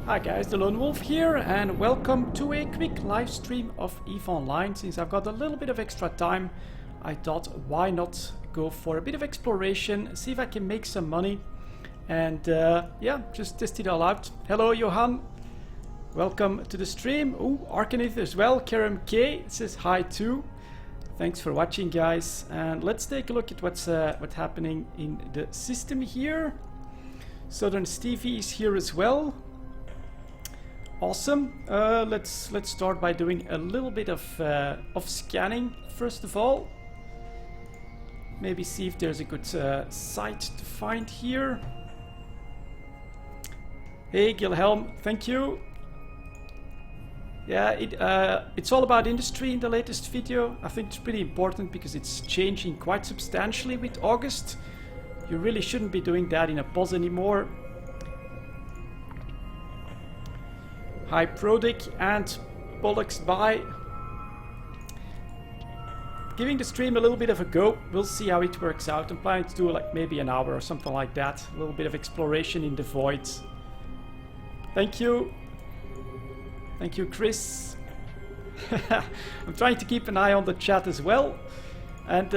Hi guys, the Lone Wolf here, and welcome to a quick live stream of EVE Online. Since I've got a little bit of extra time, I thought why not go for a bit of exploration, see if I can make some money, and yeah, just test it all out. Hello Johan, welcome to the stream. Ooh, Arcanith as well. Kerem K says hi too. Thanks for watching, guys, and let's take a look at what's happening in the system here. Southern Stevie is here as well. Awesome. Let's start by doing a little bit of scanning first of all. Maybe see if there's a good site to find here. Hey Gilhelm, thank you. Yeah, it's all about industry in the latest video. I think it's pretty important because it's changing quite substantially with August. You really shouldn't be doing that in a pause anymore. Hi Prodic and Pollux by. Giving the stream a little bit of a go. We'll see how it works out. I'm planning to do like maybe an hour or something like that. A little bit of exploration in the void. Thank you. Thank you, Chris. I'm trying to keep an eye on the chat as well. And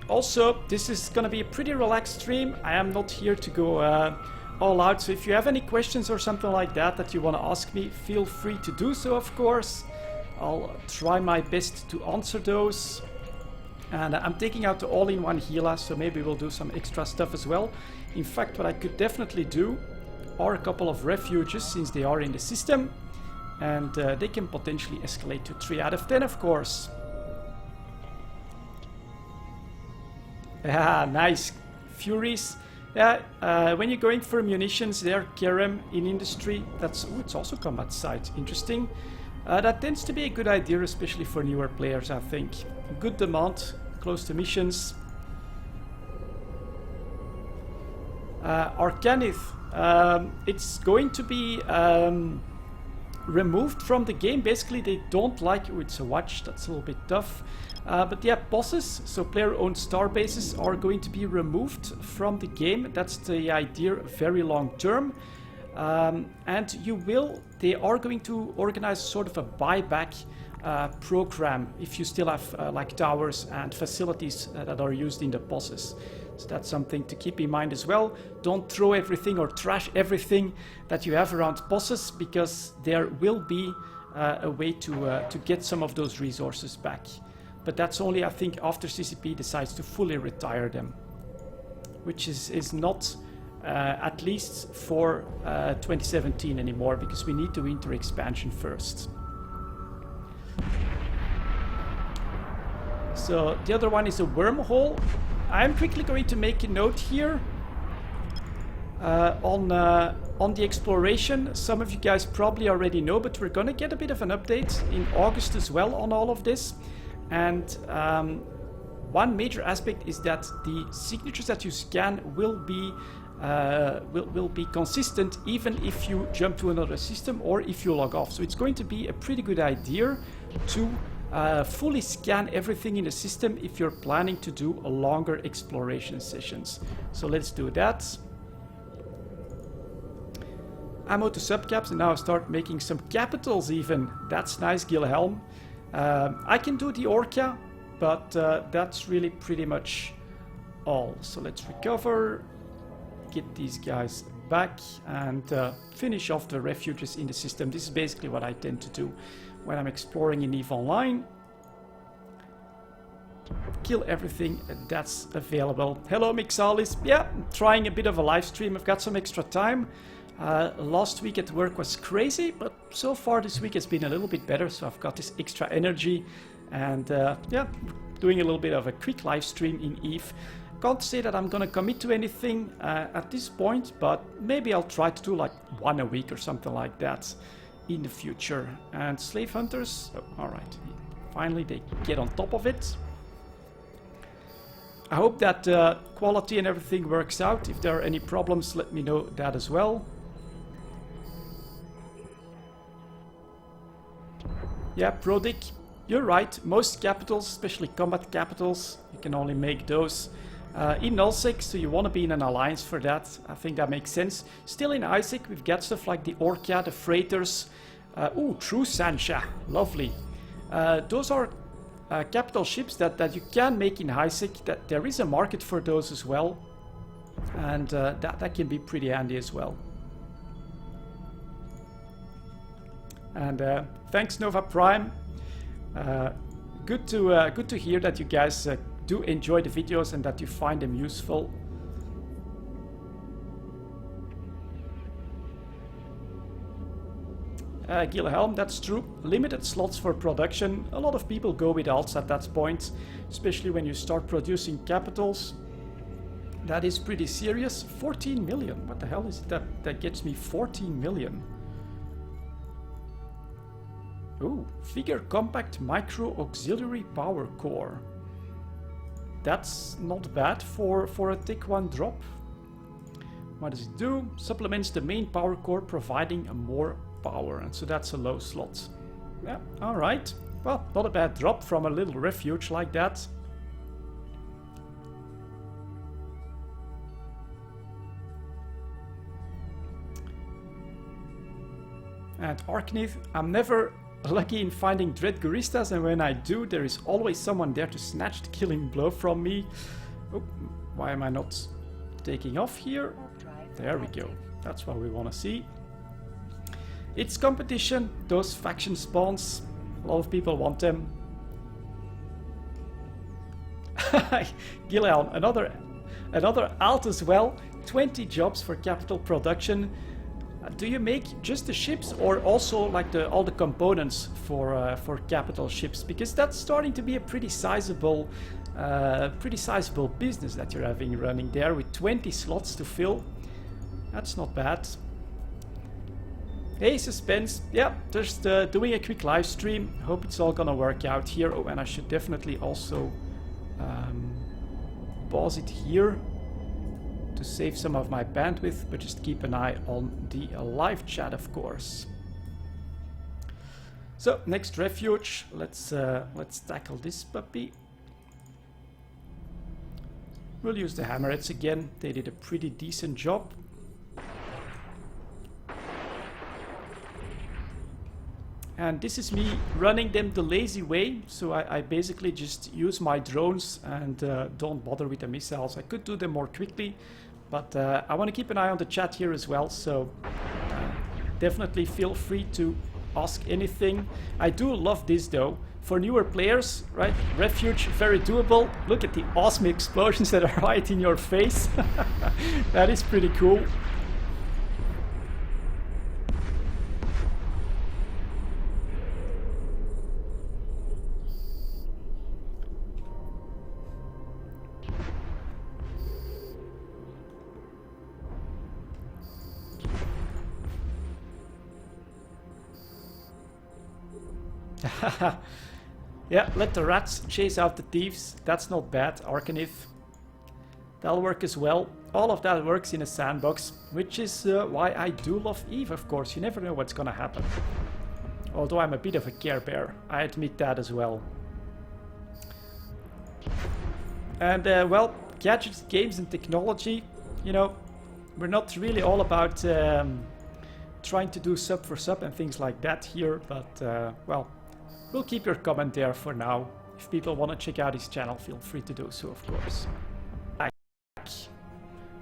also, this is going to be a pretty relaxed stream. I am not here to go all out. So if you have any questions or something like that that you want to ask me, feel free to do so, of course. I'll try my best to answer those. And I'm taking out the all-in-one healer, so maybe we'll do some extra stuff as well. In fact, what I could definitely do are a couple of refuges, since they are in the system. And they can potentially escalate to 3 out of 10, of course. Ah, nice. Furies. Yeah, when you're going for munitions there, Kerem, in industry, that's... Oh, it's also combat site. Interesting. That tends to be a good idea, especially for newer players, I think. Good demand, close to missions. Arcanith. It's going to be... removed from the game. Basically they don't like... Oh, it's a watch, that's a little bit tough. But yeah, bosses, so player-owned star bases, are going to be removed from the game. That's the idea very long term. And they are going to organize sort of a buyback program if you still have like towers and facilities that are used in the bosses. So that's something to keep in mind as well. Don't throw everything or trash everything that you have around bosses, because there will be a way to get some of those resources back. But that's only, I think, after CCP decides to fully retire them. Which is not, at least for 2017 anymore, because we need the winter expansion first. So the other one is a wormhole. I'm quickly going to make a note here on the exploration. Some of you guys probably already know, but we're gonna get a bit of an update in August as well on all of this. And one major aspect is that the signatures that you scan will be consistent even if you jump to another system or if you log off. So it's going to be a pretty good idea to fully scan everything in the system if you're planning to do a longer exploration sessions. So let's do that. Ammo to subcaps, and now start making some capitals even. That's nice, Gilhelm. I can do the Orca, but that's really pretty much all. So let's recover, get these guys back, and finish off the refuges in the system. This is basically what I tend to do when I'm exploring in EVE Online. Kill everything that's available. Hello Mixalis. Yeah, I'm trying a bit of a live stream. I've got some extra time. Last week at work was crazy, but so far this week has been a little bit better, so I've got this extra energy. And yeah, doing a little bit of a quick live stream in EVE. Can't say that I'm gonna commit to anything at this point, but maybe I'll try to do like one a week or something like that in the future. And slave hunters, oh, alright, finally they get on top of it. I hope that quality and everything works out. If there are any problems, let me know that as well. Yeah, Prodic, you're right. Most capitals, especially combat capitals, you can only make those in Nullsec, so you want to be in an alliance for that. I think that makes sense. Still in Isaac, we've got stuff like the Orca, the Freighters. Ooh, True Sancha, lovely. Those are capital ships that you can make in Isaac. That there is a market for those as well, and that can be pretty handy as well. And thanks Nova Prime. Good to hear that you guys do enjoy the videos and that you find them useful. Gilhelm, that's true. Limited slots for production. A lot of people go with alts at that point, especially when you start producing capitals. That is pretty serious. 14 million. What the hell is it that gets me 14 million? Ooh, figure compact micro auxiliary power core. That's not bad for a tick 1 drop. What does it do? Supplements the main power core, providing more power, and so that's a low slot. Yeah, alright. Well, not a bad drop from a little refuge like that. And Arknith, I'm never lucky in finding Dread Guristas, and when I do, there is always someone there to snatch the killing blow from me. Oh, why am I not taking off here? There we go. That's what we want to see. It's competition, those faction spawns. A lot of people want them. Gilhelm, another alt as well. 20 jobs for capital production. Do you make just the ships, or also like all the components for capital ships? Because that's starting to be a pretty sizable business that you're having running there with 20 slots to fill. That's not bad. Hey Suspense, yeah, just doing a quick live stream. Hope it's all gonna work out here. Oh, and I should definitely also pause it here to save some of my bandwidth, but just keep an eye on the live chat, of course. So next refuge, let's tackle this puppy. We'll use the hammerheads again. They did a pretty decent job. And this is me running them the lazy way, so I basically just use my drones and don't bother with the missiles. I could do them more quickly, but I want to keep an eye on the chat here as well, so definitely feel free to ask anything. I do love this though. For newer players, right? Refuge, very doable. Look at the awesome explosions that are right in your face. That is pretty cool. Yeah, let the rats chase out the thieves. That's not bad, Arcanith. That'll work as well. All of that works in a sandbox, which is why I do love Eve, of course. You never know what's gonna happen. Although I'm a bit of a care bear, I admit that as well. And well, gadgets, games and technology, you know, we're not really all about trying to do sub for sub and things like that here, but well, we'll keep your comment there for now. If people want to check out his channel, feel free to do so, of course.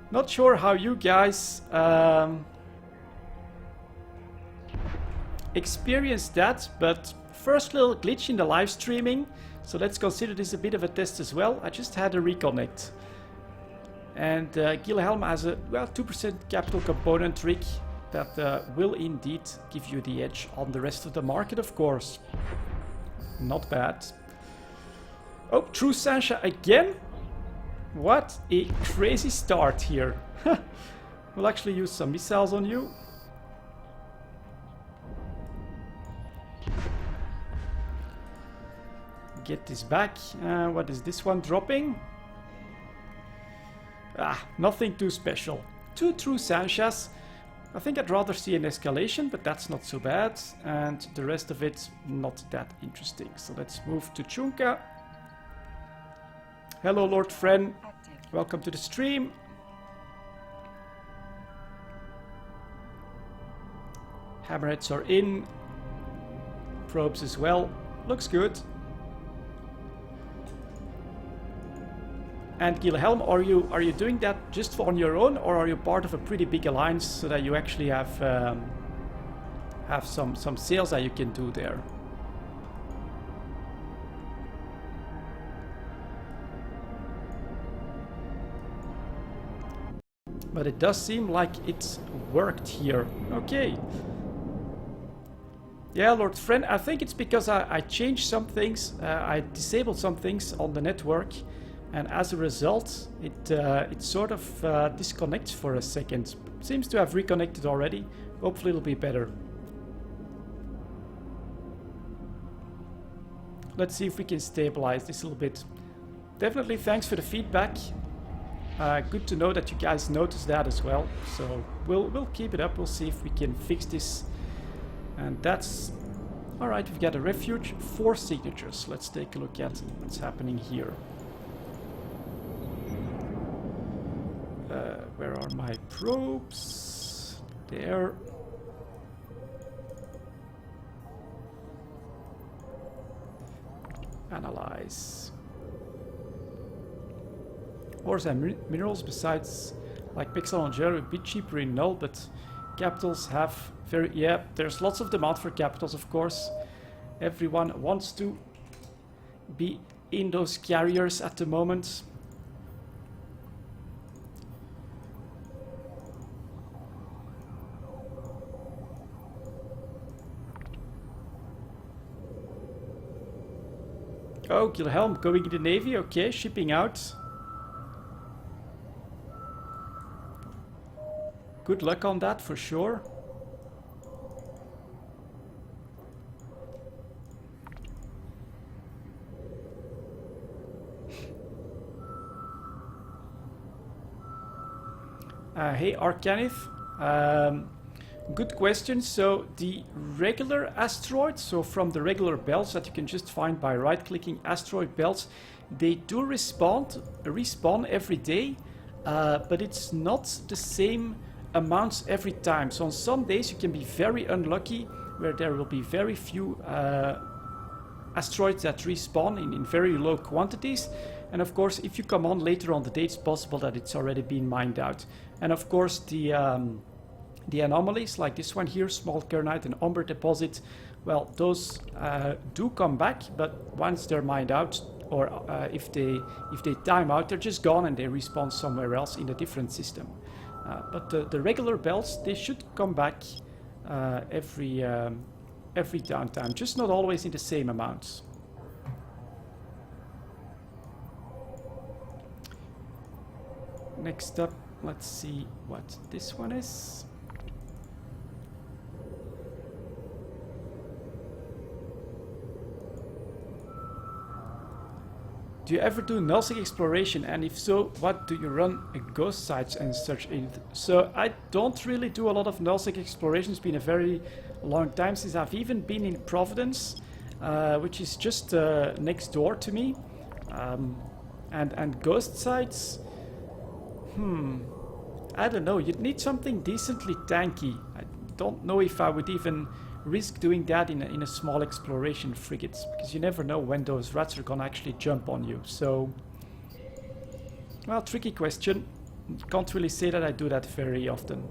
Not sure how you guys experienced that, but first little glitch in the live streaming. So let's consider this a bit of a test as well. I just had a reconnect. And Gilhelm has a, well, 2% capital component trick that will indeed give you the edge on the rest of the market, of course. Not bad. Oh, True Sancha again? What a crazy start here. We'll actually use some missiles on you. Get this back. What is this one dropping? Ah, nothing too special. 2 True Sanchas. I think I'd rather see an escalation, but that's not so bad. And the rest of it, not that interesting. So let's move to Chunka. Hello, Lord Fren. Welcome to the stream. Hammerheads are in. Probes as well. Looks good. And Gilhelm, are you doing that just on your own, or are you part of a pretty big alliance so that you actually have some sales that you can do there? But it does seem like it's worked here. Okay. Yeah, Lord Friend, I think it's because I changed some things. I disabled some things on the network. And as a result, it sort of disconnects for a second. Seems to have reconnected already. Hopefully it'll be better. Let's see if we can stabilize this a little bit. Definitely thanks for the feedback. Good to know that you guys noticed that as well. So we'll keep it up. We'll see if we can fix this. And that's... Alright, we've got a refuge. 4 signatures. Let's take a look at what's happening here. Where are my probes? There. Analyze. Ores and minerals besides like pixel and gel a bit cheaper in null, but capitals have very... Yeah, there's lots of demand for capitals, of course. Everyone wants to be in those carriers at the moment. Oh, Gilhelm going in the Navy, okay, shipping out. Good luck on that for sure. Hey Arcanith, good question. So the regular asteroids, so from the regular belts that you can just find by right-clicking asteroid belts, they do respawn every day, but it's not the same amounts every time. So on some days you can be very unlucky, where there will be very few asteroids that respawn in very low quantities. And of course, if you come on later on the day, it's possible that it's already been mined out. And of course, the anomalies like this one here, small kernite and umber deposit, well, those do come back, but once they're mined out, or if they time out, they're just gone and they respawn somewhere else in a different system. But the regular belts, they should come back every downtime, just not always in the same amounts. Next up, let's see what this one is. Do you ever do nullsec exploration, and if so, what do you run ghost sites and such in? So I don't really do a lot of nullsec exploration. It's been a very long time since I've even been in Providence, which is just next door to me. And ghost sites, I don't know, you'd need something decently tanky. I don't know if I would even risk doing that in a small exploration frigate, because you never know when those rats are gonna actually jump on you. So, well, tricky question. Can't really say that I do that very often.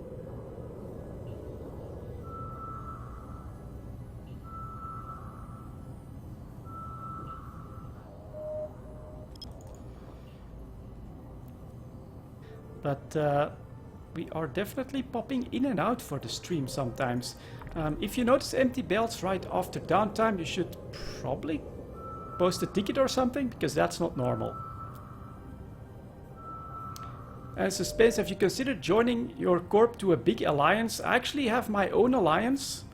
But we are definitely popping in and out for the stream sometimes. If you notice empty belts right after downtime, you should probably post a ticket or something, because that's not normal. And Suspense, have you considered joining your corp to a big alliance? I actually have my own alliance,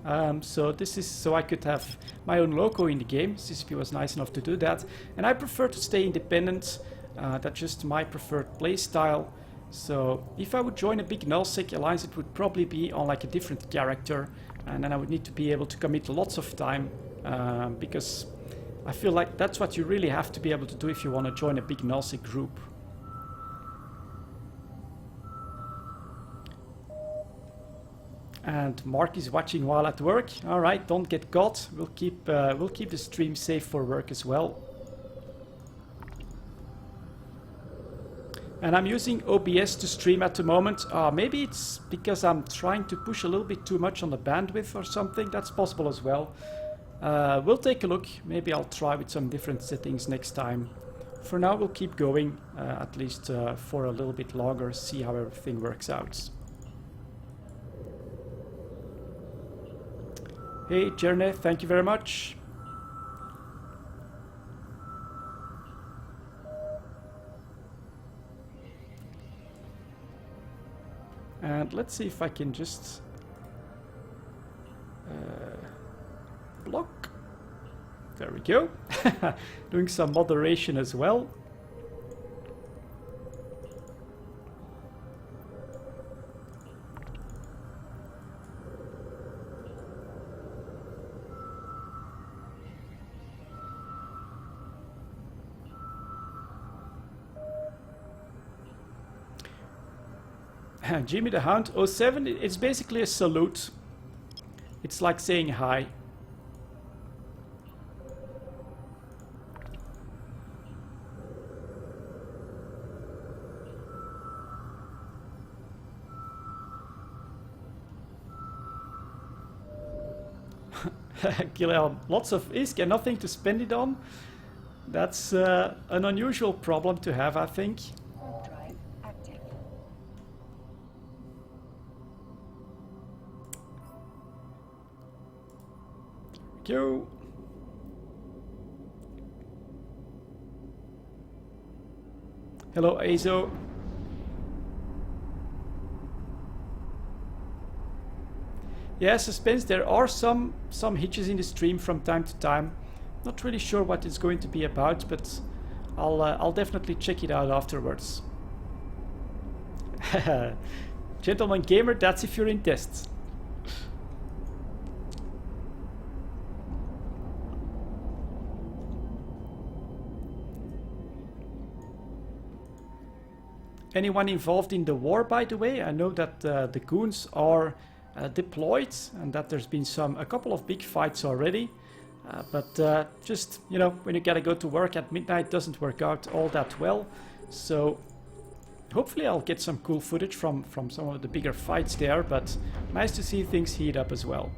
so this is so I could have my own logo in the game. CCP was nice enough to do that, and I prefer to stay independent. That's just my preferred play style. So if I would join a big nullsec alliance, it would probably be on like a different character, and then I would need to be able to commit lots of time, because I feel like that's what you really have to be able to do if you want to join a big nullsec group. And Mark is watching while at work. All right, don't get caught. We'll keep the stream safe for work as well. And I'm using OBS to stream at the moment. Maybe it's because I'm trying to push a little bit too much on the bandwidth or something. That's possible as well. We'll take a look. Maybe I'll try with some different settings next time. For now, we'll keep going, at least for a little bit longer, see how everything works out. Hey, Jerne, thank you very much. And let's see if I can just block. There we go. Doing some moderation as well. Jimmy the Hound 07, it's basically a salute. It's like saying hi. Kill lots of ISK and nothing to spend it on. That's an unusual problem to have, I think. Drive active. Go. Hello, Azo. Yeah, suspense. There are some hitches in the stream from time to time. Not really sure what it's going to be about, but I'll definitely check it out afterwards. Gentleman Gamer, that's if you're in tests. Anyone involved in the war, by the way? I know that the goons are deployed and that there's been a couple of big fights already. But just, you know, when you gotta go to work at midnight, doesn't work out all that well. So hopefully I'll get some cool footage from some of the bigger fights there, but nice to see things heat up as well.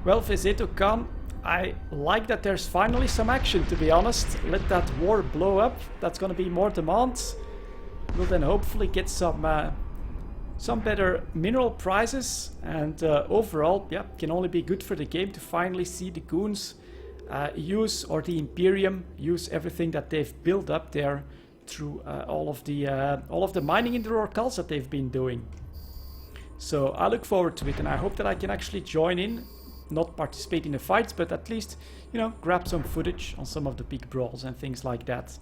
Well, Vezeto Khan, I like that there's finally some action, to be honest. Let that war blow up. That's gonna be more demand. We'll then hopefully get some better mineral prices, and overall, yeah, can only be good for the game to finally see the goons use, or the Imperium use everything that they've built up there through all of the mining in the Rorquals that they've been doing. So I look forward to it, and I hope that I can actually join in, not participate in the fights, but at least, you know, grab some footage on some of the big brawls and things like that.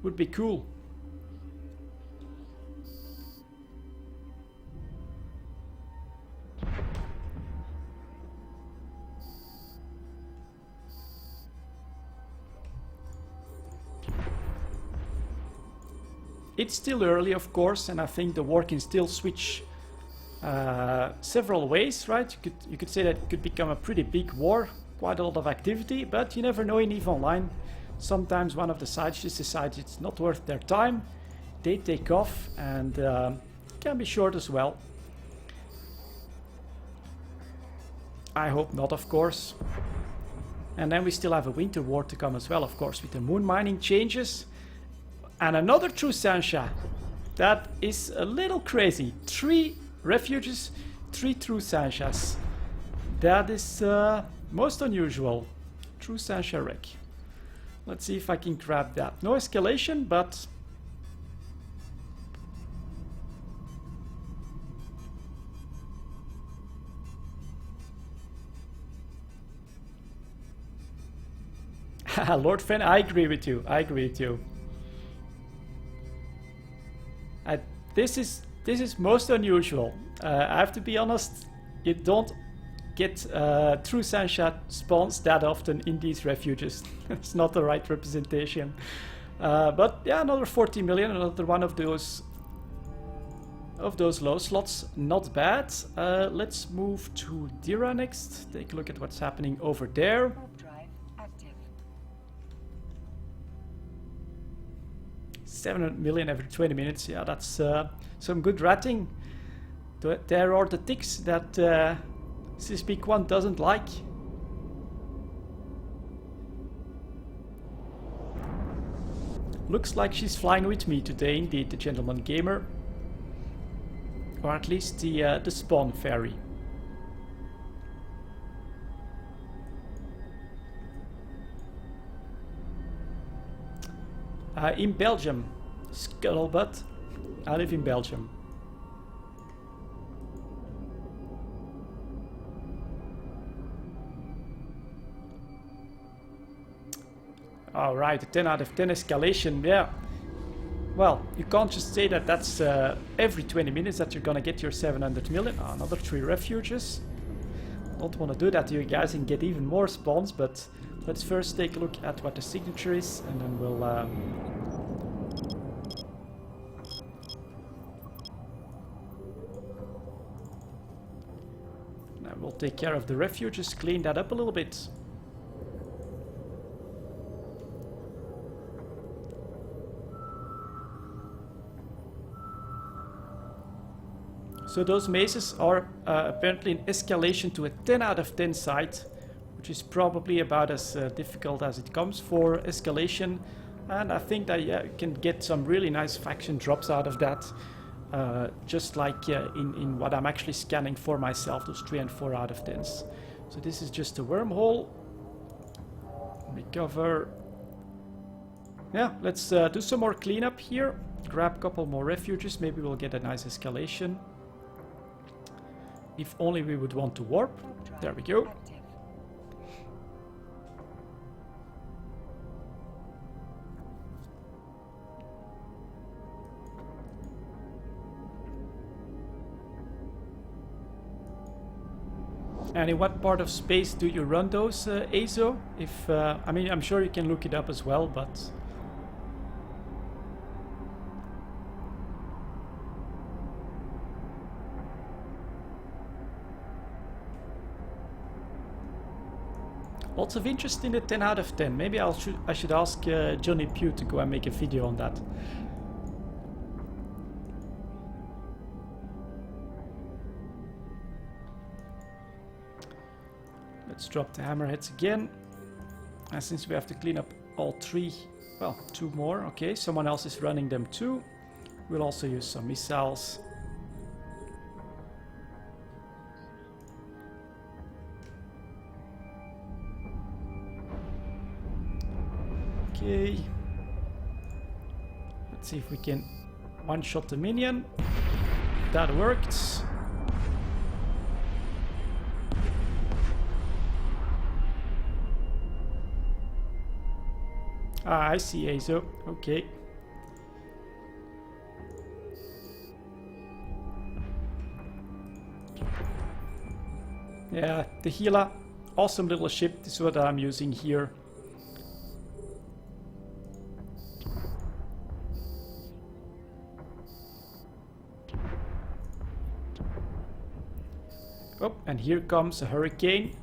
Would be cool. It's still early, of course, and I think the war can still switch several ways, right? You could say that it could become a pretty big war, quite a lot of activity, but you never know in EVE Online. Sometimes one of the sides just decides it's not worth their time, they take off, and can be short as well. I hope not, of course. And then we still have a winter war to come as well, of course, with the moon mining changes. And another true Sansha. That is a little crazy. 3 refuges, 3 true Sanshas. That is most unusual. True Sansha wreck. Let's see if I can grab that. No escalation, but... Lord Fen, I agree with you. I agree with you. This is most unusual. I have to be honest, you don't get true Sansha spawns that often in these refuges. It's not the right representation. But yeah, another 40 million, another one of those low slots. Not bad. Let's move to Dira next. Take a look at what's happening over there. Warp drive active. 700 million every 20 minutes. Yeah, that's some good ratting. There are the ticks that Syspeak 1 doesn't like. Looks like she's flying with me today, indeed, the gentleman gamer. Or at least the spawn fairy. In Belgium. Scuttlebutt. I live in Belgium. Alright, a 10 out of 10 escalation, yeah. Well, you can't just say that that's every 20 minutes that you're gonna get your 700 million. Another 3 refuges. Don't want to do that to you guys and get even more spawns, but let's first take a look at what the signature is, and then we'll... we'll take care of the refuges, clean that up a little bit. So those mazes are apparently an escalation to a 10 out of 10 site, which is probably about as difficult as it comes for escalation. And I think that you can get some really nice faction drops out of that, just like in what I'm actually scanning for myself, those 3 and 4 out of 10s. So this is just a wormhole. Recover. Yeah, let's do some more cleanup here. Grab a couple more refuges, maybe we'll get a nice escalation. If only we would want to warp. There we go. Active. And in what part of space do you run those, ASO? If I mean, I'm sure you can look it up as well, but... Lots of interest in the 10 out of 10. Maybe I should ask Johnny Pugh to go and make a video on that. Let's drop the hammerheads again. And since we have to clean up all 3, well, 2 more. Okay, someone else is running them too. We'll also use some missiles. Okay. Let's see if we can one-shot the minion. That worked. Ah, I see, Azo. Okay. Yeah, the Gila. Awesome little ship. This is what I'm using here. Oh, and here comes a hurricane.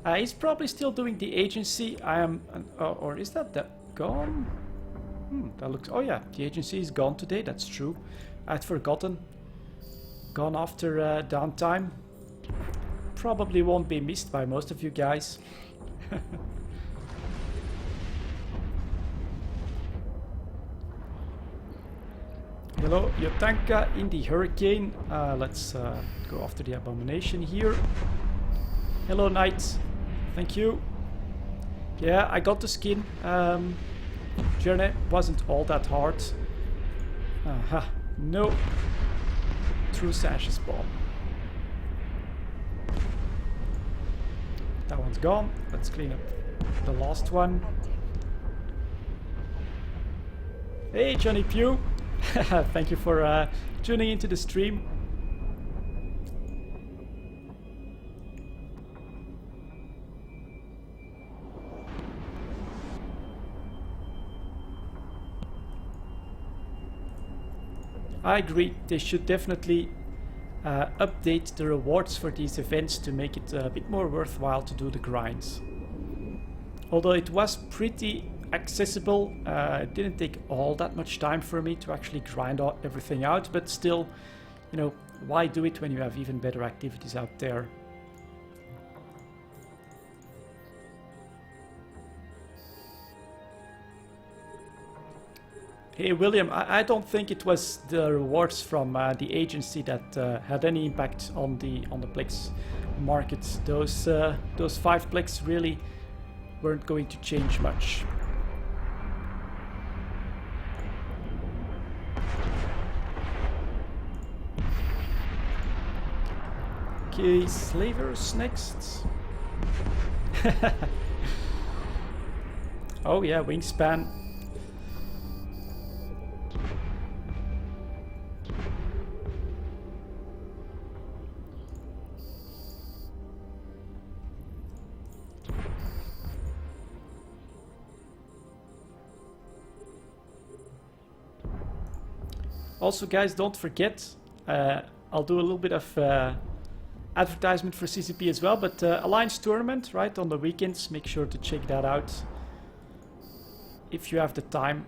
He's probably still doing the agency. I am... or is that gone? That looks... Oh yeah, the agency is gone today. That's true. I'd forgotten. Gone after downtime. Probably won't be missed by most of you guys. Hello, Yotanka in the hurricane. Let's go after the abomination here. Hello, Knight. Thank you. Yeah, I got the skin. Journey wasn't all that hard. Aha, no. True Sash's bomb. That one's gone. Let's clean up the last one. Hey, Johnny Pugh. Thank you for tuning into the stream. I agree, they should definitely update the rewards for these events to make it a bit more worthwhile to do the grinds. Although it was pretty accessible, it didn't take all that much time for me to actually grind everything out, but still, you know, why do it when you have even better activities out there? Hey William, I don't think it was the rewards from the agency that had any impact on the Plex market. Those 5 Plex really weren't going to change much. Okay, slavers next. Oh yeah, wingspan. Also guys, don't forget, I'll do a little bit of advertisement for CCP as well, but Alliance Tournament, right, on the weekends, make sure to check that out if you have the time.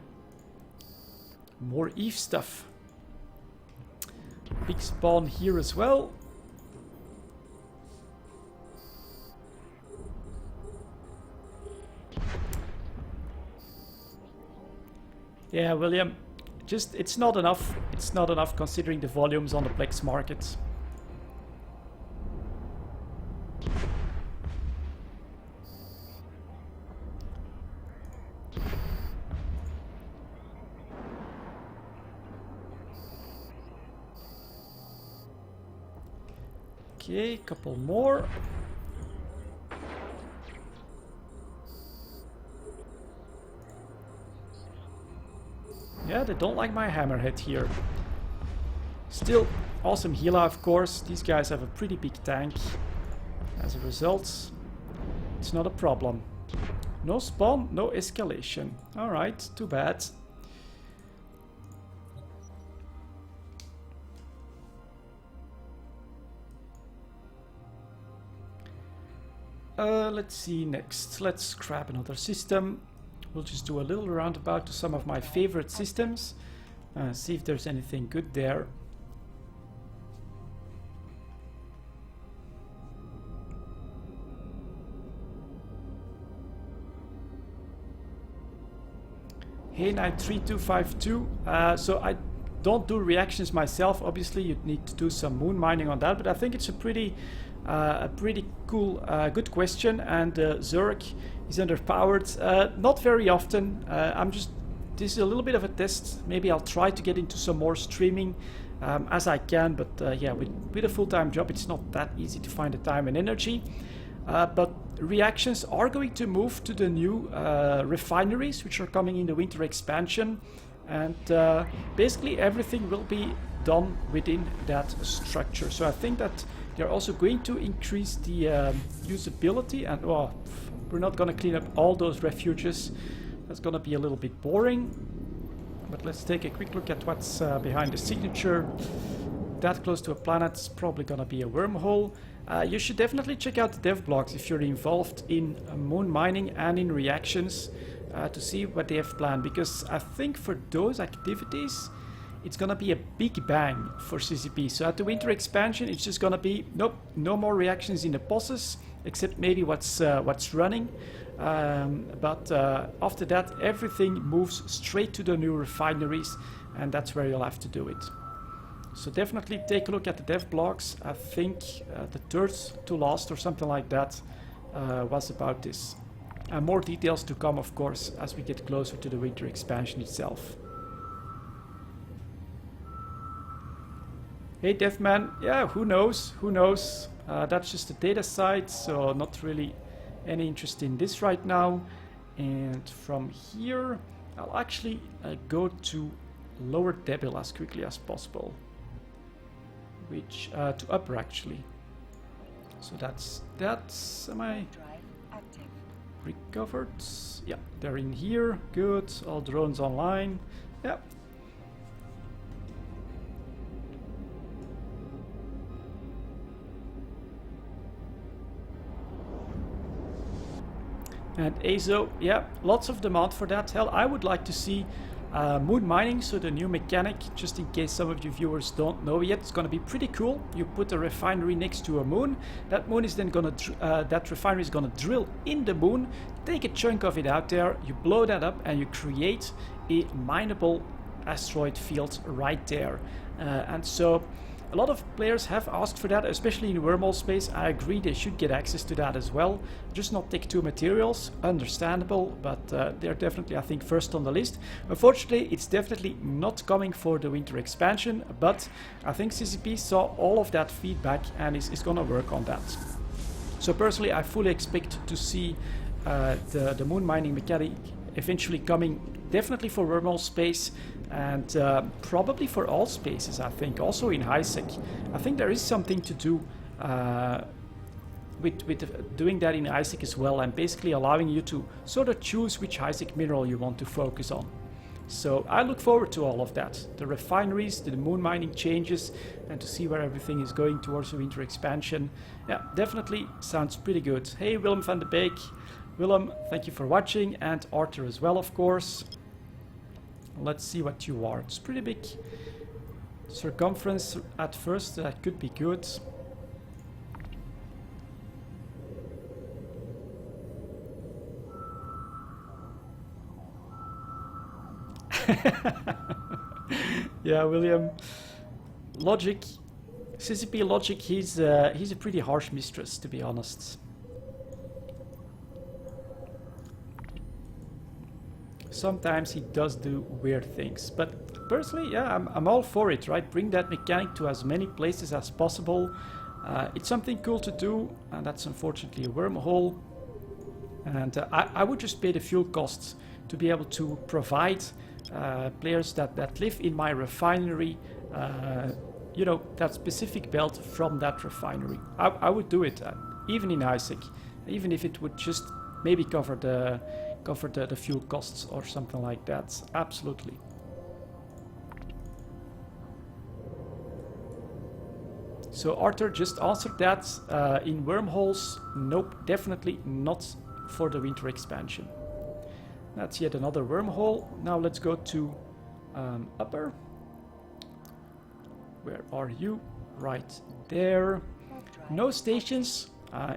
More Eve stuff. Big spawn here as well. Yeah, William, just it's not enough. It's not enough considering the volumes on the Plex market. Okay, couple more. Yeah, they don't like my hammerhead here. Still, awesome healer, of course. These guys have a pretty big tank. As a result, it's not a problem. No spawn, no escalation. Alright, too bad. Let's see next. Let's grab another system. We'll just do a little roundabout to some of my favorite systems. See if there's anything good there. Hey Night 3252. So I don't do reactions myself. Obviously, you'd need to do some moon mining on that, but I think it's a pretty cool, good question. And Zurich is underpowered. Not very often. This is a little bit of a test. Maybe I'll try to get into some more streaming as I can. But yeah, with a full-time job, it's not that easy to find the time and energy. But reactions are going to move to the new refineries, which are coming in the winter expansion. And basically everything will be done within that structure. So I think that they're also going to increase the usability. And we're not going to clean up all those refuges. That's going to be a little bit boring. But let's take a quick look at what's behind the signature. That close to a planet is probably going to be a wormhole. You should definitely check out the dev blogs if you're involved in moon mining and in reactions to see what they have planned, because I think for those activities it's gonna be a big bang for CCP. So at the winter expansion it's just gonna be nope, no more reactions in the bosses except maybe what's running, but after that everything moves straight to the new refineries, and that's where you'll have to do it. So definitely take a look at the dev blogs. I think the third to last or something like that was about this. More details to come, of course, as we get closer to the winter expansion itself. Hey Deathman, yeah, who knows, who knows. That's just the data site, so not really any interest in this right now. And from here, I'll actually go to lower Debil as quickly as possible. Which to upper actually. So that's am I recovered? Yeah, they're in here. Good. All drones online. Yeah. And ASO, yeah, lots of demand for that. Hell, I would like to see moon mining, so the new mechanic, just in case some of you viewers don't know yet. It's going to be pretty cool. You put a refinery next to a moon. That moon is then going to, that refinery is going to drill in the moon, take a chunk of it out there, you blow that up, and you create a mineable asteroid field right there. And so a lot of players have asked for that, especially in Wormhole space. I agree they should get access to that as well. Just not take 2 materials, understandable, but they're definitely, I think, first on the list. Unfortunately, it's definitely not coming for the winter expansion, but I think CCP saw all of that feedback and is going to work on that. So personally, I fully expect to see the moon mining mechanic eventually coming, definitely for Wormhole space, and probably for all spaces, I think, also in HiSec. I think there is something to do with doing that in HiSec as well, and basically allowing you to sort of choose which HiSec mineral you want to focus on. So I look forward to all of that. The refineries, the moon mining changes, and to see where everything is going towards the winter expansion. Yeah, definitely sounds pretty good. Hey, Willem van de Beek. Willem, thank you for watching, and Arthur as well, of course. Let's see what you are. It's pretty big circumference at first. That could be good. Yeah, William. Logic. CCP Logic, he's a pretty harsh mistress, to be honest. Sometimes he does do weird things, but personally, yeah, I'm all for it, right? Bring that mechanic to as many places as possible. It's something cool to do, and that's unfortunately a wormhole. And I would just pay the fuel costs to be able to provide players that live in my refinery, you know, that specific belt from that refinery. I would do it, even in HiSec, even if it would just maybe cover the fuel costs or something like that. Absolutely. So Arthur just answered that. In wormholes, nope, definitely not for the winter expansion. That's yet another wormhole. Now let's go to upper. Where are you? Right there. No stations.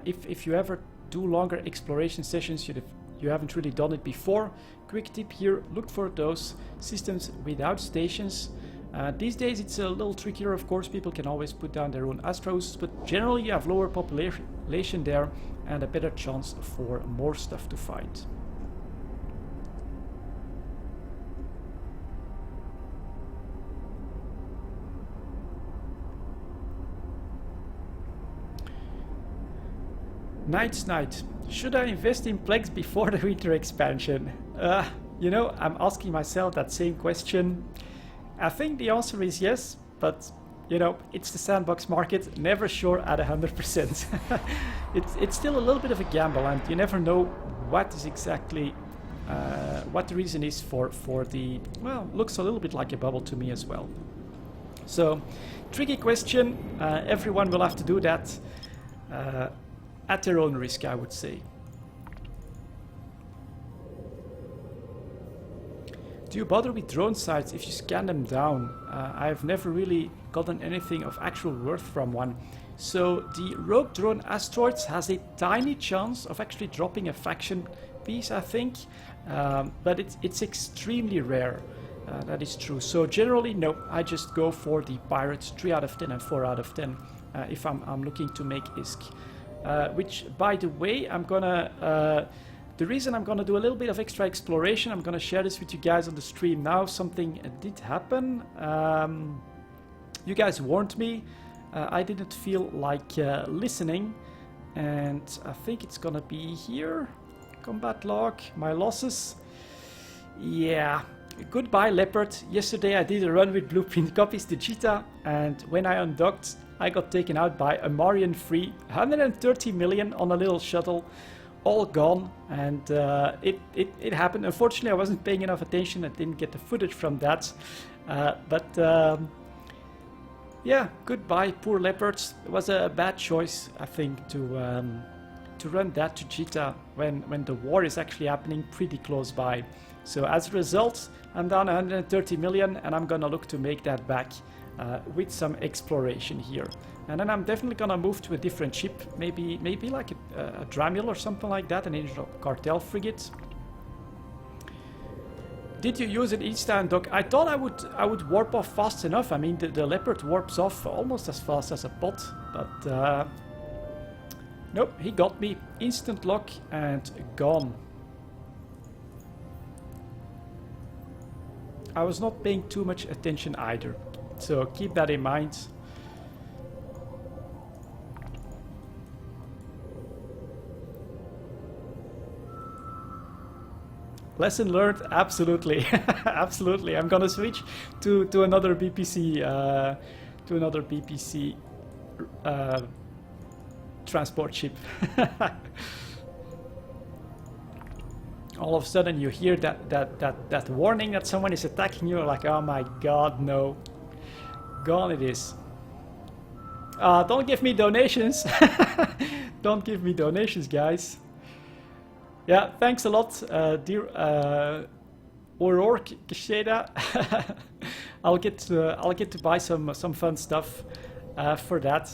If you ever do longer exploration sessions, you haven't really done it before, quick tip here, look for those systems without stations. These days it's a little trickier, of course. People can always put down their own astros, but generally you have lower population there and a better chance for more stuff to find. Night. Should I invest in Plex before the winter expansion? You know, I'm asking myself that same question. I think the answer is yes, but you know, it's the sandbox market, never sure at 100%. It's still a little bit of a gamble, and you never know what is exactly what the reason is for the, well, looks a little bit like a bubble to me as well. So, tricky question. Everyone will have to do that at their own risk, I would say. Do you bother with drone sites if you scan them down? I've never really gotten anything of actual worth from one. So the rogue drone asteroids has a tiny chance of actually dropping a faction piece, I think, but it's extremely rare. That is true. So generally, no, I just go for the pirates 3 out of 10 and 4 out of 10 if I'm looking to make ISK. Which, by the way, I'm gonna... the reason I'm gonna do a little bit of extra exploration, I'm gonna share this with you guys on the stream now. Something did happen. You guys warned me. I didn't feel like listening. And I think it's gonna be here. Combat log, my losses. Yeah. Goodbye, Leopard. Yesterday I did a run with blueprint copies to Cheetah, and when I undocked, I got taken out by a Marian free 130 million on a little shuttle, all gone, and it happened. Unfortunately, I wasn't paying enough attention. I didn't get the footage from that, yeah, goodbye, poor Leopards. It was a bad choice, I think, to to run that to Jita when the war is actually happening pretty close by. So as a result, I'm down 130 million, and I'm gonna look to make that back with some exploration here. And then I'm definitely gonna move to a different ship, maybe like a Dramil or something like that, an intercartel frigate. Did you use it each time, Doc? I thought I would warp off fast enough. I mean, the Leopard warps off almost as fast as a bot, but nope, he got me. Instant lock and gone. I was not paying too much attention either, so keep that in mind. Lesson learned, absolutely, absolutely. I'm gonna switch to another BPC, transport ship. All of a sudden, you hear that warning that someone is attacking you. Like, oh my God, no! Gone it is. Don't give me donations. Don't give me donations, guys. Yeah, thanks a lot, dear Aurork Gesheda. I'll get to buy some fun stuff for that.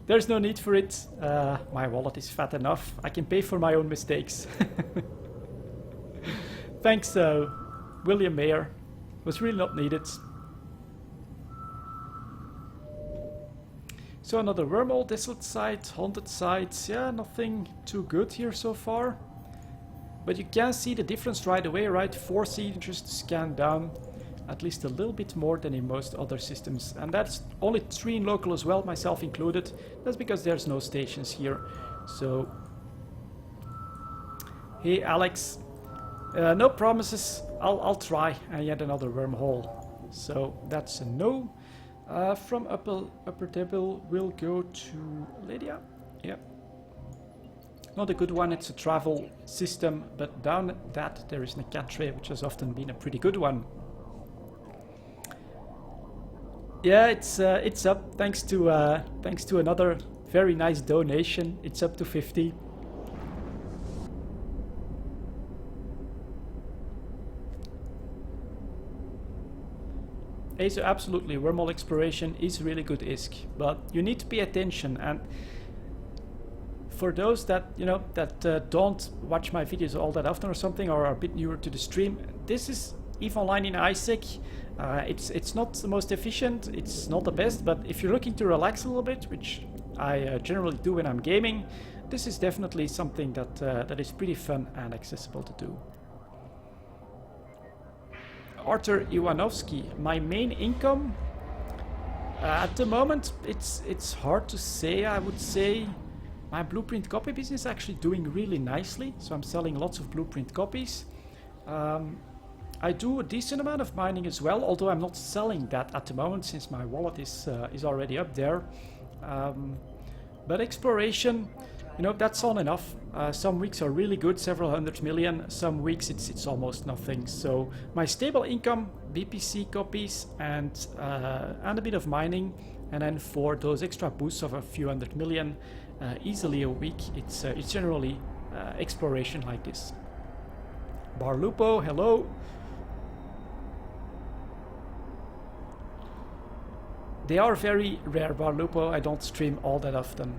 There's no need for it. My wallet is fat enough. I can pay for my own mistakes. Thanks, William Mayer. Was really not needed. So another Wormhole, desolate site, haunted sites. Yeah, nothing too good here so far. But you can see the difference right away, right? 4 signatures to scan down, at least a little bit more than in most other systems. And that's only 3 in local as well, myself included. That's because there's no stations here. So, hey Alex, no promises. I'll try and yet another Wormhole. So that's a no. From upper table, we'll go to Lydia. Yeah. Not a good one, it's a travel system, but down that there is Necatre, which has often been a pretty good one. Yeah, it's up thanks to another very nice donation. It's up to 50. Hey, so absolutely, Wormhole exploration is really good ISK, but you need to pay attention. And for those that don't watch my videos all that often or something, or are a bit newer to the stream, this is EVE Online in ISEC. It's not the most efficient, it's not the best, but if you're looking to relax a little bit, which I generally do when I'm gaming, this is definitely something that is pretty fun and accessible to do. Arthur Iwanovsky, my main income at the moment, it's hard to say. I would say my blueprint copy business is actually doing really nicely, so I'm selling lots of blueprint copies. I do a decent amount of mining as well, although I'm not selling that at the moment since my wallet is already up there. But exploration, that's on and off. Some weeks are really good, several 100 million. Some weeks it's almost nothing. So my stable income, BPC copies and a bit of mining, and then for those extra boosts of a few 100 million, easily a week, it's generally exploration like this. Barlupo, hello. They are very rare, Barlupo. I don't stream all that often.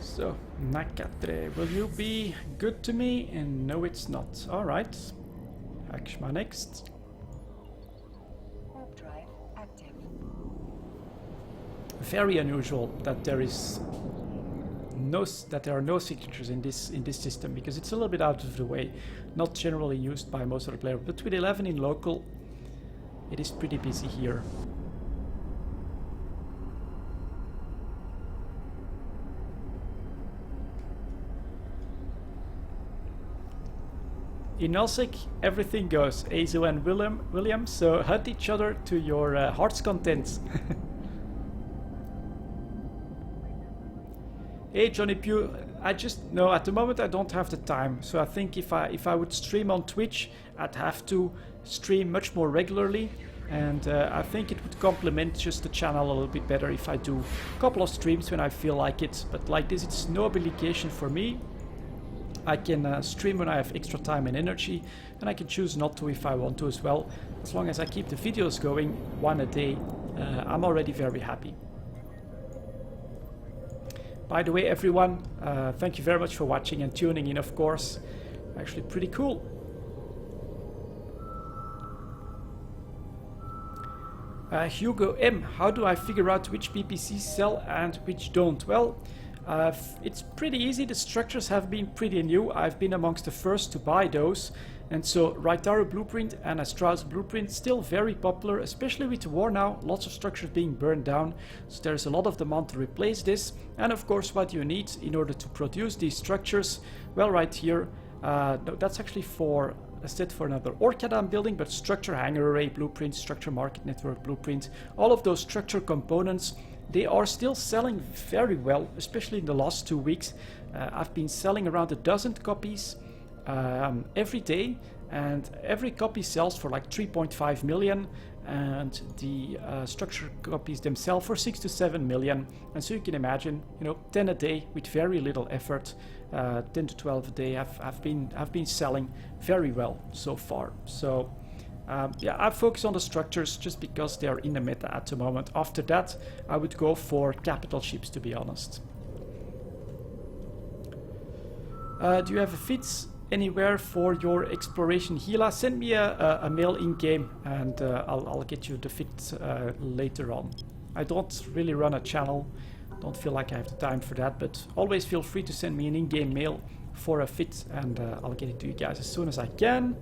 So, Nakatre, will you be good to me? And no, it's not. Alright. Akshma next. Warp drive active. Very unusual that there are no signatures in this system, because it's a little bit out of the way, not generally used by most of the players. But with 11 in local, it is pretty busy here. In Nelsik, everything goes. Azo and William, so hunt each other to your heart's content. Hey Johnny Pew, I just no, at the moment I don't have the time. So I think if I would stream on Twitch, I'd have to stream much more regularly, and I think it would complement just the channel a little bit better if I do a couple of streams when I feel like it. But like this, it's no obligation for me. I can stream when I have extra time and energy, and I can choose not to if I want to as well. As long as I keep the videos going one a day, I'm already very happy. By the way, everyone, thank you very much for watching and tuning in, of course. Actually pretty cool. Hugo M, how do I figure out which PPCs sell and which don't? Well, it's pretty easy. The structures have been pretty new. I've been amongst the first to buy those. And so Raitaro Blueprint and Astra's Blueprint still very popular, especially with the war now. Lots of structures being burned down, so there's a lot of demand to replace this. And of course, what you need in order to produce these structures, well, right here, no, that's actually for a set for another Orchid I'm building, but structure hangar array blueprint, structure market network blueprint, all of those structure components, they are still selling very well, especially in the last 2 weeks. I've been selling around a dozen copies every day, and every copy sells for like 3.5 million, and the structure copies themselves for 6 to 7 million. And so you can imagine, you know, 10 a day with very little effort, 10 to 12 a day have been selling very well so far. So yeah, I focus on the structures just because they are in the meta at the moment. After that, I would go for capital ships, to be honest. Do you have a fits anywhere for your exploration, Gila? Send me a mail in game, and I'll get you the fit later on. I don't really run a channel, don't feel like I have the time for that, but always feel free to send me an in-game mail for a fit, and I'll get it to you guys as soon as I can.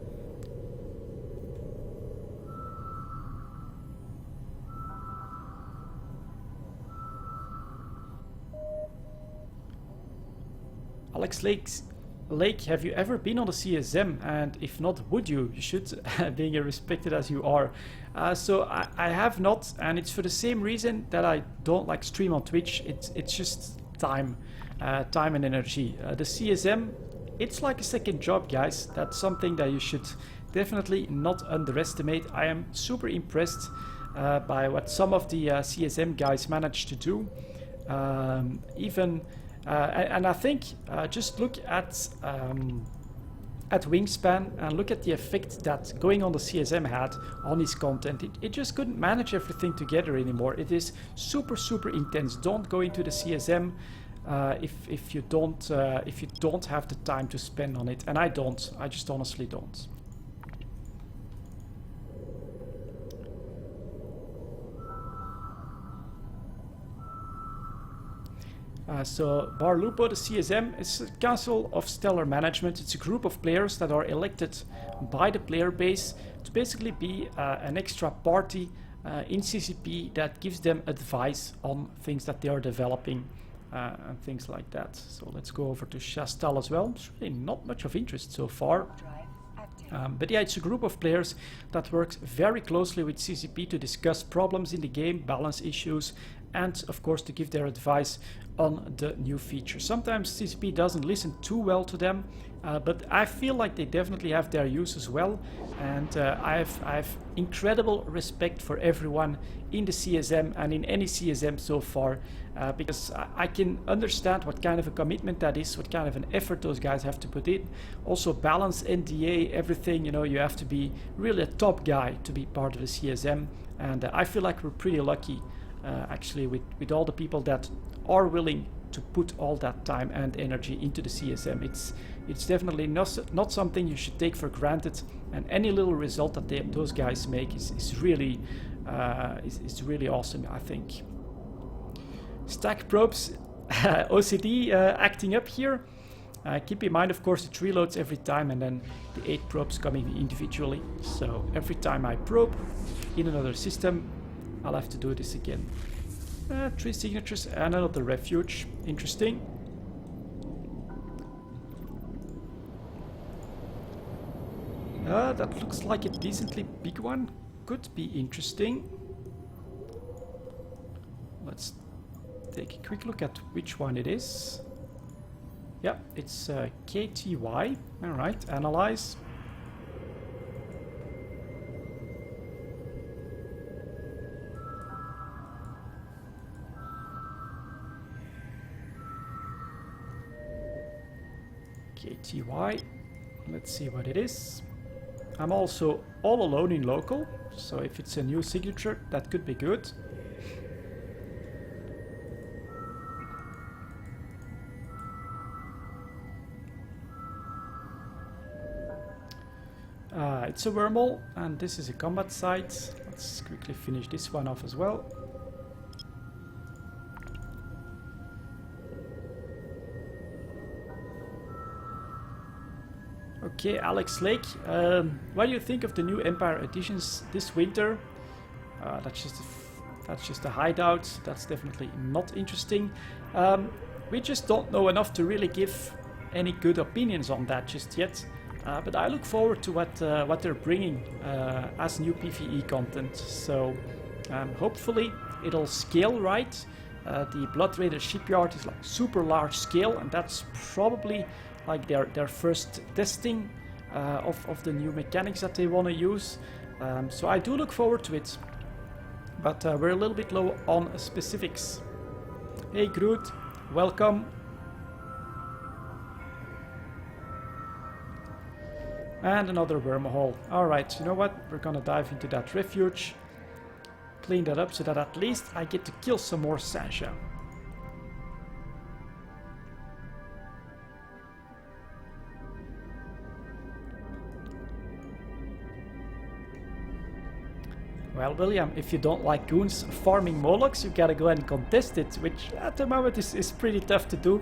Alex Lake, have you ever been on the CSM? And if not, would you? You should, being as respected as you are. So I have not, and it's for the same reason that I don't like stream on Twitch. It's just time and energy. The CSM, it's like a second job, guys. That's something that you should definitely not underestimate. I am super impressed by what some of the CSM guys managed to do. And I think just look at Wingspan and look at the effect that going on the CSM had on his content. It just couldn't manage everything together anymore. It is super intense. Don't go into the CSM if you don't have the time to spend on it, and I don't. I just honestly don't. So Bar Lupo, the CSM, is a Council of Stellar Management. It's a group of players that are elected by the player base to basically be an extra party in CCP that gives them advice on things that they are developing and things like that. So let's go over to Shastal as well. It's really not much of interest so far. But yeah, it's a group of players that works very closely with CCP to discuss problems in the game, balance issues, and of course to give their advice on the new features. Sometimes CCP doesn't listen too well to them, but I feel like they definitely have their use as well, and I have incredible respect for everyone in the CSM and in any CSM so far, because I can understand what kind of a commitment that is, what kind of an effort those guys have to put in. Also balance, NDA, everything, you know, you have to be really a top guy to be part of the CSM, and I feel like we're pretty lucky actually with all the people that are willing to put all that time and energy into the CSM. It's definitely not something you should take for granted, and any little result that those guys make is really awesome, I think. Stack probes, OCD acting up here. Keep in mind, of course, it reloads every time, and then the 8 probes come in individually. So every time I probe in another system, I'll have to do this again. 3 signatures and another refuge. Interesting. That looks like a decently big one. Could be interesting. Let's take a quick look at which one it is. Yeah, it's KTY. Alright, analyze. KTY. Let's see what it is. I'm also all alone in local, so if it's a new signature, that could be good. It's a wormhole, and this is a combat site. Let's quickly finish this one off as well. Okay, Alex Lake, what do you think of the new Empire editions this winter? That's just a hideout. That's definitely not interesting. We just don't know enough to really give any good opinions on that just yet. But I look forward to what they're bringing as new PvE content. So hopefully it'll scale right. The Blood Raider shipyard is like super large scale, and that's probably like their first testing of the new mechanics that they want to use. So I do look forward to it. But we're a little bit low on specifics. Hey Groot, welcome. And another wormhole. Alright, you know what? We're gonna dive into that refuge. Clean that up so that at least I get to kill some more Sasha. Well, William, if you don't like goons farming Molochs, you gotta go and contest it, which at the moment is pretty tough to do.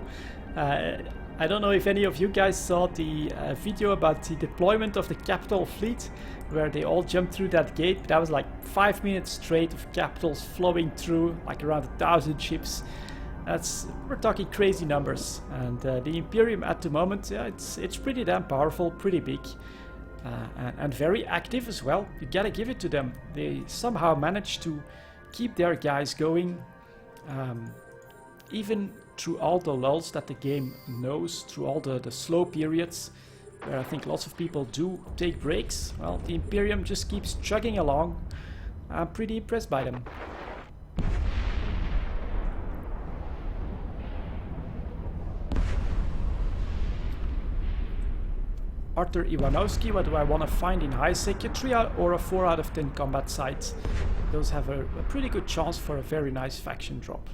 I don't know if any of you guys saw the video about the deployment of the capital fleet, where they all jumped through that gate. That was like 5 minutes straight of capitals flowing through, like around 1,000 ships. We're talking crazy numbers. And the Imperium at the moment, yeah, it's pretty damn powerful, pretty big. And very active as well. You gotta give it to them. They somehow managed to keep their guys going, even through all the lulls that the game knows, through all the slow periods, where I think lots of people do take breaks. Well, the Imperium just keeps chugging along. I'm pretty impressed by them. Arthur Iwanowski, what do I want to find in high sec? A 3 or a 4 out of 10 combat sites. Those have a pretty good chance for a very nice faction drop.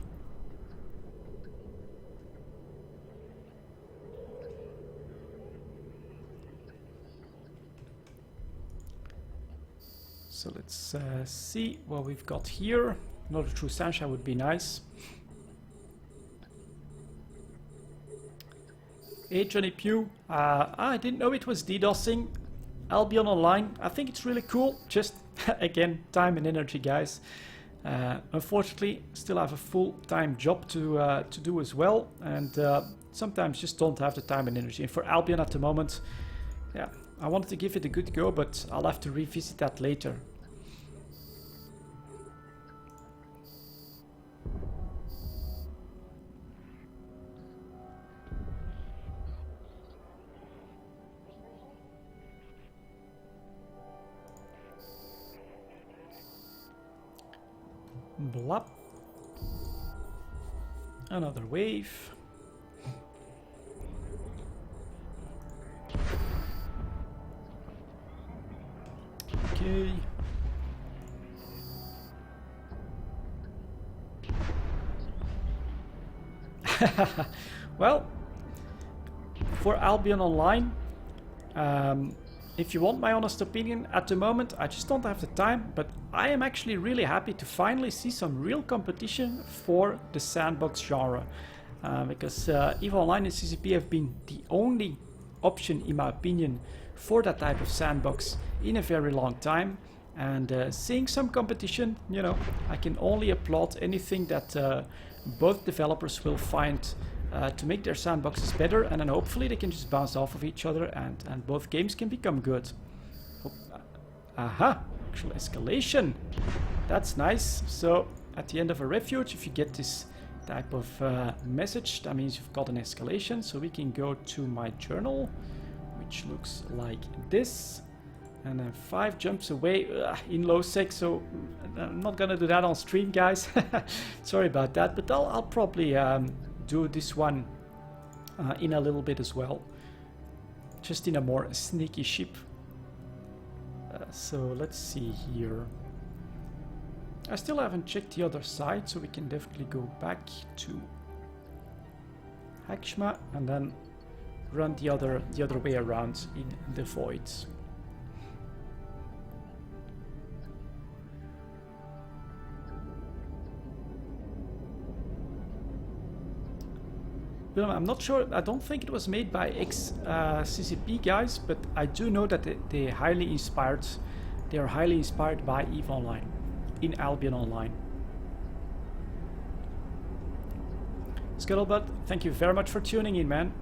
So let's see what we've got here. Another true Sasha would be nice. Hey Johnny Pugh, I didn't know it was DDoSing Albion Online. I think it's really cool. Just again, time and energy, guys. Unfortunately, still have a full-time job to do as well, and sometimes just don't have the time and energy. And for Albion at the moment, yeah, I wanted to give it a good go, but I'll have to revisit that later. Blop. Another wave. Okay. Well, for Albion Online, if you want my honest opinion, at the moment I just don't have the time, but I am actually really happy to finally see some real competition for the sandbox genre, because EVE Online and CCP have been the only option, in my opinion, for that type of sandbox in a very long time. And seeing some competition, you know, I can only applaud anything that both developers will find to make their sandboxes better, and then hopefully they can just bounce off of each other and both games can become good. Oh, aha, actual escalation. That's nice. So at the end of a refuge, if you get this type of message. That means you've got an escalation. So we can go to my journal, which looks like this. And then 5 jumps away in low sec, so I'm not gonna do that on stream, guys. Sorry about that, but I'll probably do this one in a little bit as well. Just in a more sneaky ship. So let's see here. I still haven't checked the other side, so we can definitely go back to Hakshma and then run the other way around in the void. Well, I'm not sure, I don't think it was made by ex-CCP guys, but I do know that they are highly inspired by EVE Online, in Albion Online. Scuttlebutt, thank you very much for tuning in, man.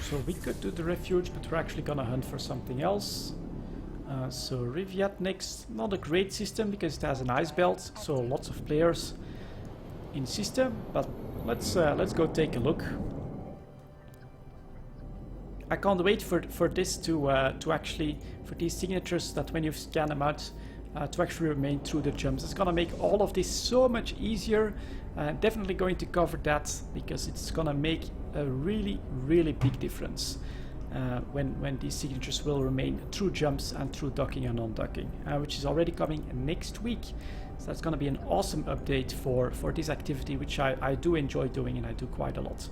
So we could do the Refuge, but we're actually gonna hunt for something else. So Riviat next, not a great system because it has an ice belt, so lots of players in system, but let's go take a look. I can't wait for this to actually, for these signatures that when you scan them out, to actually remain through the jumps. It's gonna make all of this so much easier. Definitely going to cover that because it's gonna make a really big difference when these signatures will remain through jumps and through docking and non-docking, which is already coming next week. So that's gonna be an awesome update for this activity, which I do enjoy doing and I do quite a lot.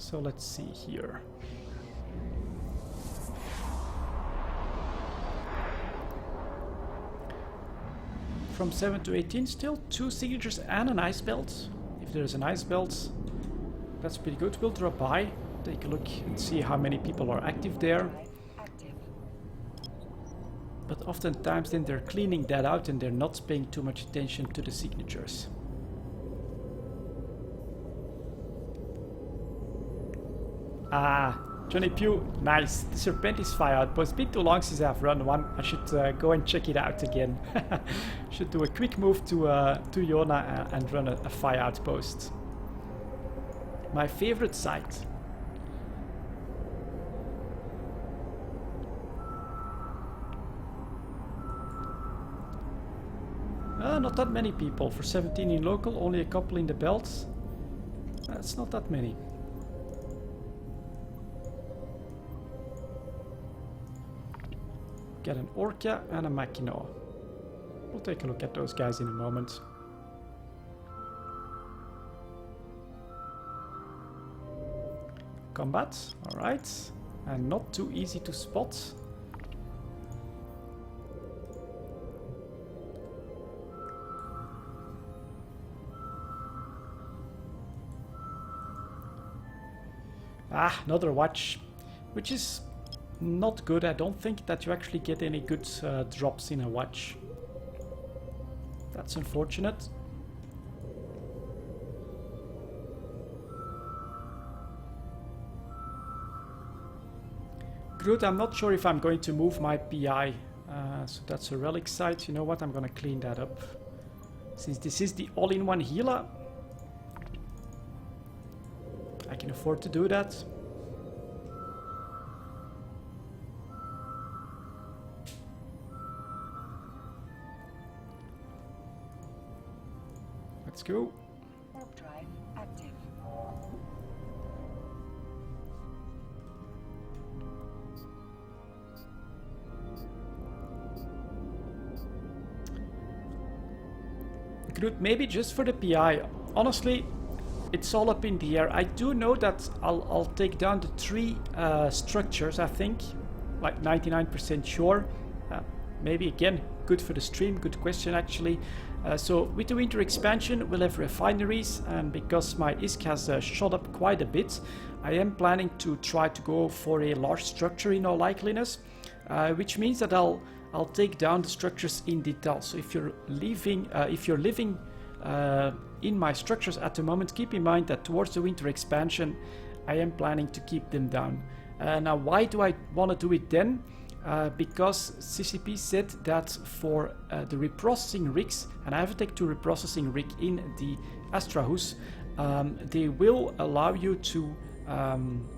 So let's see here. From 7 to 18 still 2 signatures and an ice belt. If there's an ice belt, that's pretty good. We'll drop by, take a look and see how many people are active there. But oftentimes then they're cleaning that out and they're not paying too much attention to the signatures. Ah, Johnny Pugh, nice. The Serpentis fire outpost. It's been too long since I've run one. I should go and check it out again. Should do a quick move to Yona and run a fire outpost. My favorite site. Not that many people. For 17 in local, only a couple in the belts. That's not that many. Get an Orca and a Mackinaw. We'll take a look at those guys in a moment. Combat, alright. And not too easy to spot. Ah, another watch, which is not good. I don't think that you actually get any good drops in a watch. That's unfortunate. Groot, I'm not sure if I'm going to move my PI. So that's a relic site. You know what? I'm gonna clean that up. Since this is the all-in-one healer, I can afford to do that. Let's go. Warp drive active. Groot, maybe just for the PI. Honestly, it's all up in the air. I do know that I'll take down the 3 structures, I think. Like 99% sure. Maybe again, good for the stream, good question actually. So with the winter expansion we'll have refineries, and because my ISK has shot up quite a bit, I am planning to try to go for a large structure in all likeliness, which means that I'll take down the structures in detail. So if you're living in my structures at the moment, keep in mind that towards the winter expansion I am planning to keep them down. Now why do I want to do it then? Because CCP said that for the reprocessing rigs, and I have a Tech 2 reprocessing rig in the Astrahus, they will allow you to,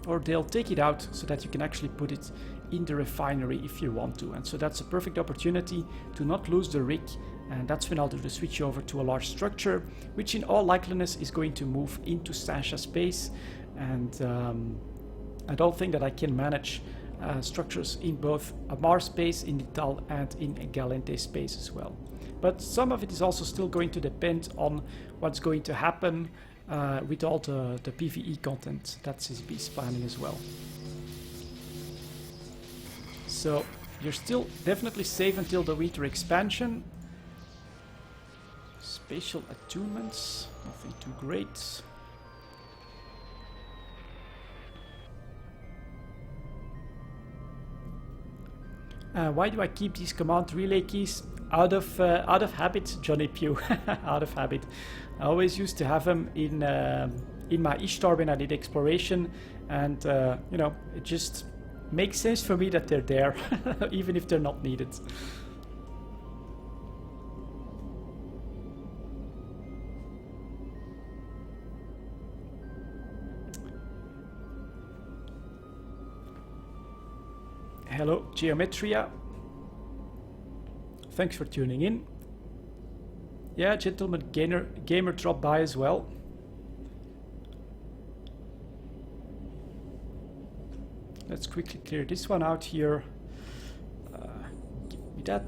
or they'll take it out so that you can actually put it in the refinery if you want to. And so that's a perfect opportunity to not lose the rig, and that's when I'll do the switch over to a large structure, which in all likeliness is going to move into Sasha space. And I don't think that I can manage structures in both Amar space, in Nital, and in Galente space as well. But some of it is also still going to depend on what's going to happen with all the PvE content that CCP is planning as well. So you're still definitely safe until the winter expansion. Spatial attunements, nothing too great. Why do I keep these command relay keys? Out of habit, Johnny Pugh. Out of habit. I always used to have them in my Ishtar when I did exploration, and you know, it just makes sense for me that they're there, even if they're not needed. Hello, Geometria. Thanks for tuning in. Yeah, Gentleman Gamer dropped by as well. Let's quickly clear this one out here. Give me that.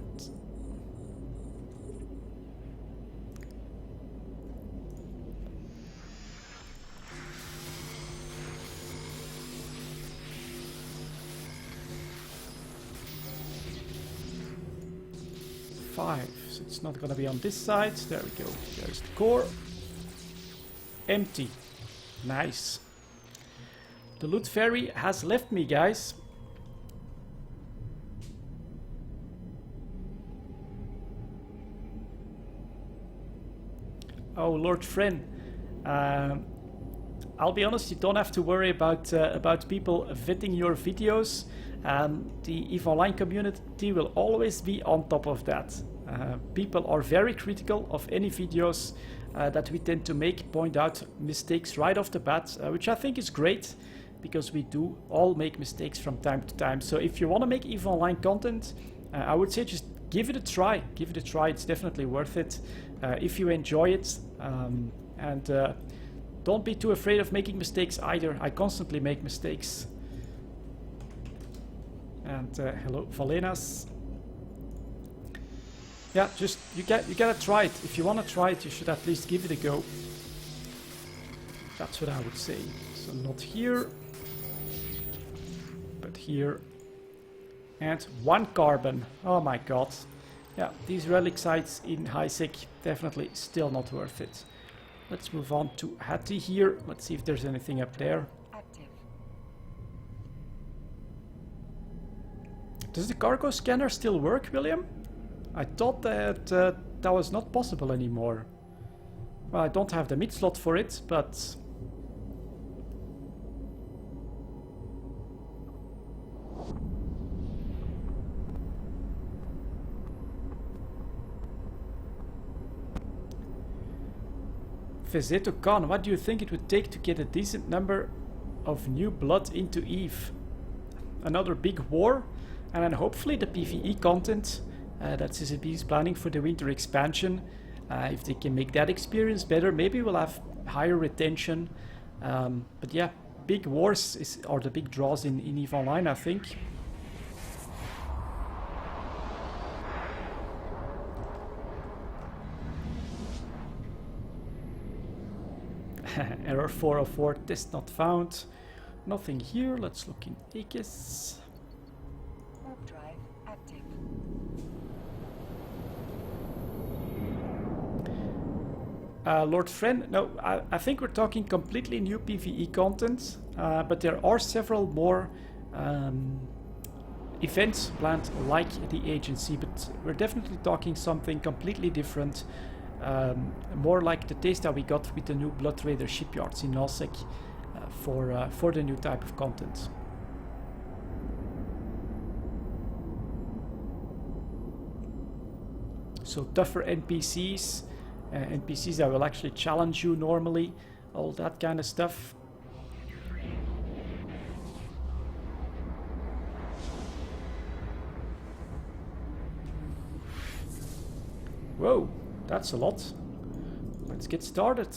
Five, so it's not gonna be on this side. There we go. There's the core. Empty. Nice. The loot fairy has left me, guys. Oh, Lord Fren. I'll be honest, you don't have to worry about people vetting your videos. The EVE Online community will always be on top of that. People are very critical of any videos that we tend to make, point out mistakes right off the bat, which I think is great, because we do all make mistakes from time to time. So if you want to make EVE Online content, I would say just give it a try. Give it a try, it's definitely worth it if you enjoy it. And don't be too afraid of making mistakes either. I constantly make mistakes. And hello, Valenas. Yeah, just you gotta try it. If you wanna try it, you should at least give it a go. That's what I would say. So not here, but here. And 1 carbon. Oh my god. Yeah, these relic sites in Highsec definitely still not worth it. Let's move on to Hattie here. Let's see if there's anything up there. Active. Does the cargo scanner still work, William? I thought that that was not possible anymore. Well, I don't have the mid slot for it, but... Vezeto Khan, what do you think it would take to get a decent number of new blood into EVE? Another big war, and then hopefully the PvE content that CCP is planning for the winter expansion. If they can make that experience better, maybe we'll have higher retention. But yeah, big wars are the big draws in EVE Online, I think. Error 404, test not found. Nothing here. Let's look in Aegis. Warp drive active. Lord Friend, no, I think we're talking completely new PvE content, but there are several more events planned like the agency, but we're definitely talking something completely different, more like the taste that we got with the new Blood Raider shipyards in Nullsec for the new type of content. So tougher NPCs, NPCs that will actually challenge you normally, all that kind of stuff. Whoa, that's a lot. Let's get started.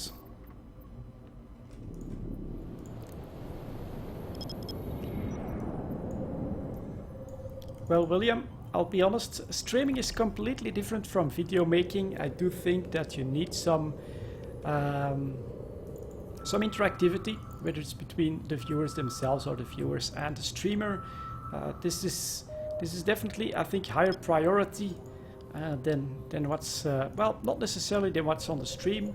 Well, William, I'll be honest, streaming is completely different from video making. I do think that you need some interactivity, whether it's between the viewers themselves or the viewers and the streamer. This is definitely, I think, higher priority than what's well, not necessarily than what's on the stream.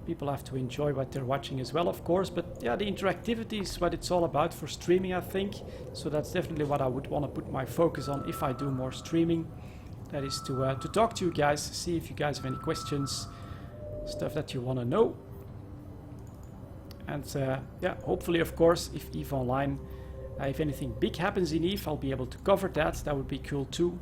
People have to enjoy what they're watching as well, of course, but yeah, the interactivity is what it's all about for streaming, I think. So that's definitely what I would want to put my focus on if I do more streaming. That is to talk to you guys, see if you guys have any questions, stuff that you want to know. And yeah, hopefully, of course, if EVE Online, if anything big happens in EVE, I'll be able to cover that. That would be cool too.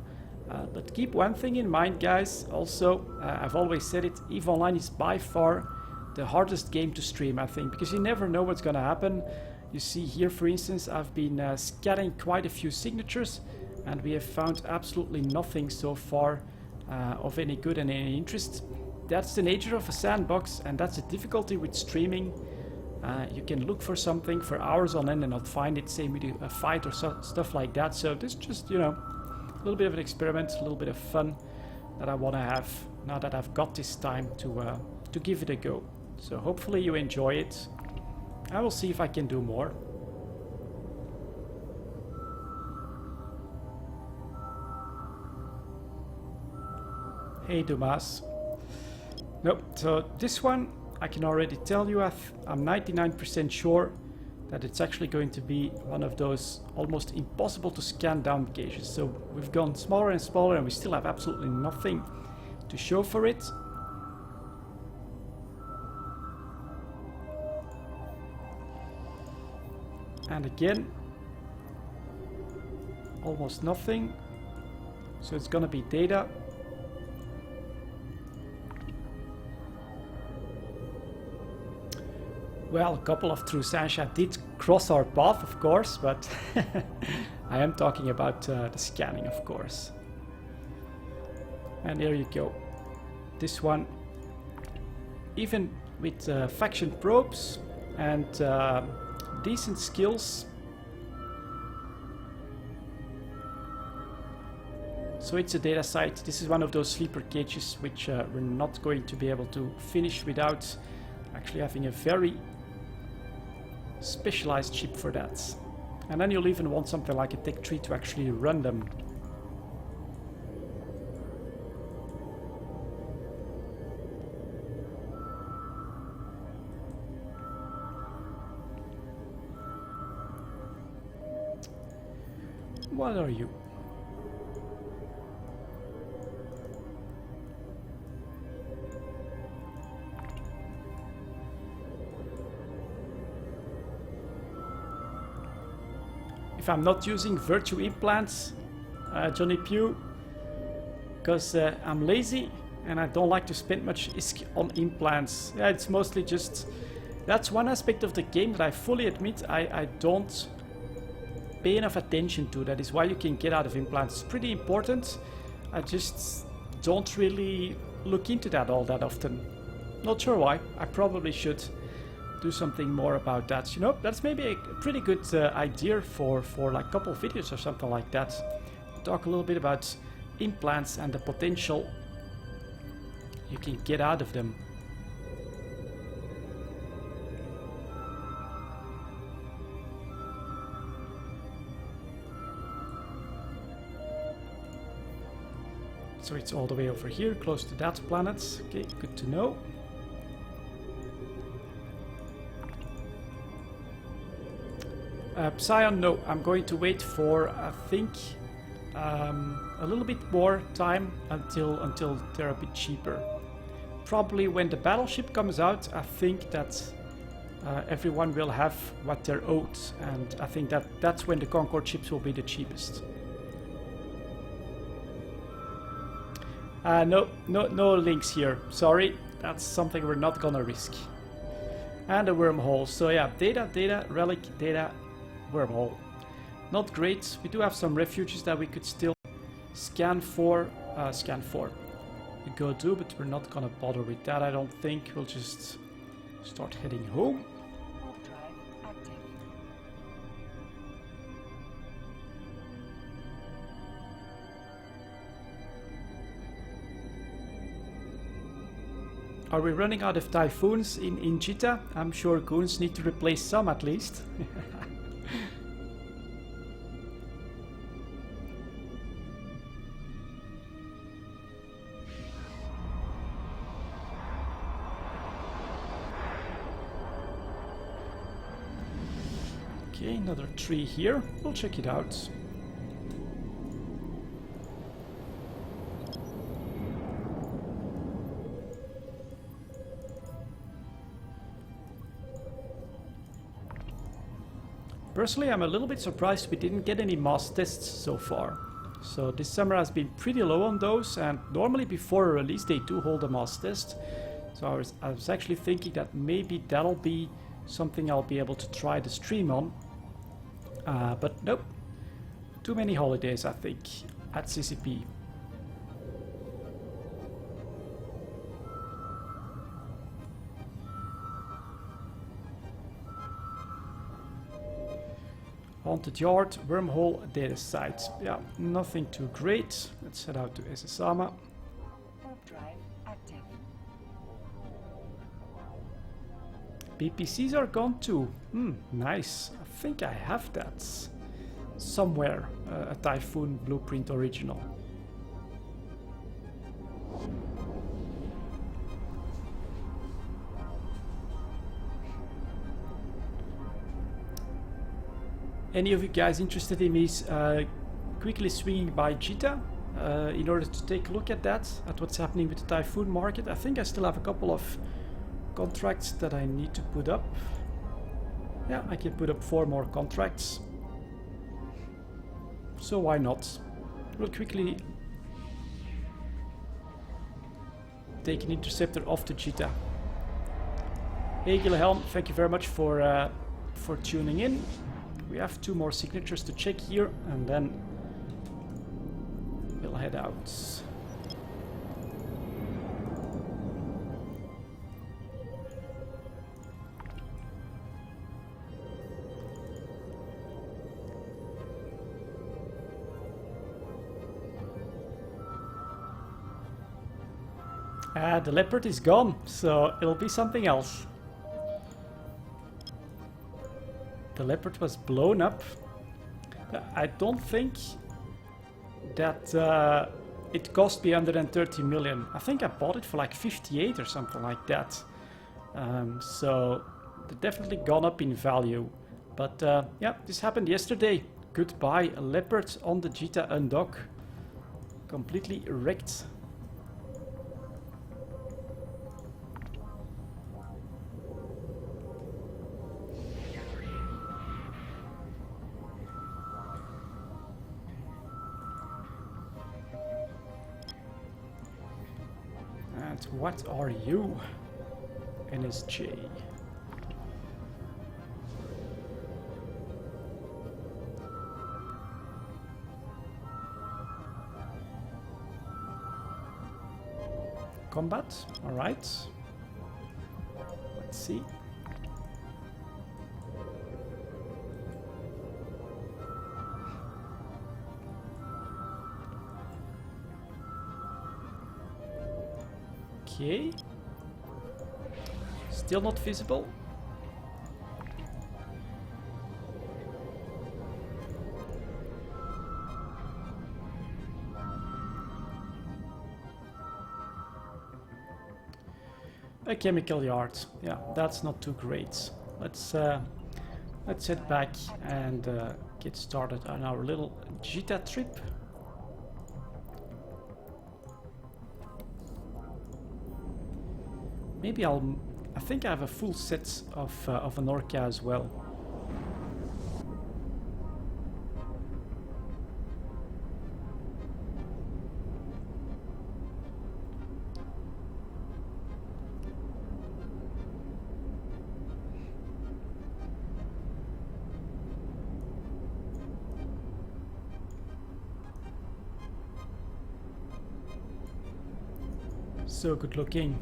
But keep one thing in mind, guys. Also, I've always said it, EVE Online is by far the hardest game to stream, I think, because you never know what's gonna happen. You see here, for instance, I've been scanning quite a few signatures, and we have found absolutely nothing so far of any good and any interest. That's the nature of a sandbox, and that's the difficulty with streaming. You can look for something for hours on end and not find it, same with a fight or stuff like that. So this is just, you know, a little bit of an experiment, a little bit of fun that I want to have now that I've got this time to give it a go. So hopefully you enjoy it. I will see if I can do more. Hey Dumas. Nope, so this one I can already tell you I'm 99% sure that it's actually going to be one of those almost impossible to scan down caches. So we've gone smaller and smaller and we still have absolutely nothing to show for it. And again, almost nothing. So it's gonna be data. Well, a couple of True Sansha did cross our path, of course, but I am talking about the scanning, of course. And there you go. This one, even with faction probes and decent skills. So it's a data site. This is one of those sleeper cages which we're not going to be able to finish without actually having a very specialized chip for that. And then you'll even want something like a Tech 3 to actually run them. What are you? If I'm not using virtue implants, Johnny Pugh, because I'm lazy and I don't like to spend much ISK on implants. Yeah, it's mostly just... That's one aspect of the game that I fully admit I don't pay enough attention to. That is why you can get out of implants. It's pretty important. I just don't really look into that all that often. Not sure why. I probably should do something more about that. You know, that's maybe a pretty good idea for like a couple of videos or something like that. Talk a little bit about implants and the potential you can get out of them. So it's all the way over here, close to that planet. Okay, good to know. Psion, no, I'm going to wait for, I think, a little bit more time until they're a bit cheaper. Probably when the battleship comes out, I think that everyone will have what they're owed, and I think that's when the Concorde ships will be the cheapest. No links here. Sorry, that's something we're not gonna risk. And a wormhole. So yeah, data, relic, data, wormhole. Not great. We do have some refuges that we could still scan for. Go do, but we're not gonna bother with that. I don't think. We'll just start heading home. Warp drive active. Are we running out of typhoons in Jita? I'm sure goons need to replace some at least. Okay, another tree here. We'll check it out. Personally, I'm a little bit surprised we didn't get any mass tests so far. So this summer has been pretty low on those, and normally before a release they do hold a mass test. So I was actually thinking that maybe that'll be something I'll be able to try the stream on. But nope. Too many holidays, I think, at CCP. Haunted Yard, Wormhole, data site. Yeah, nothing too great. Let's head out to Esesama. Warp drive active. BPCs are gone too. Nice. I think I have that somewhere. A Typhoon Blueprint original. Any of you guys interested in me quickly swinging by Jita in order to take a look at that, at what's happening with the Typhoon market? I think I still have a couple of contracts that I need to put up. Yeah, I can put up 4 more contracts. So why not? We'll quickly take an interceptor off to Jita. Hey Gilhelm, thank you very much for tuning in. We have 2 more signatures to check here, and then we'll head out. The leopard is gone, so it'll be something else. The leopard was blown up. I don't think that it cost me under 30 million. I think I bought it for like 58 or something like that. So they've definitely gone up in value. But yeah, this happened yesterday. Goodbye, a leopard on the Jita undock. Completely wrecked. What are you? NSJ. Combat, alright. Let's see. Okay. Still not visible. A chemical yard. Yeah, that's not too great. Let's head back and get started on our little Jita trip. Maybe I think I have a full set of an Orca as well. So good looking.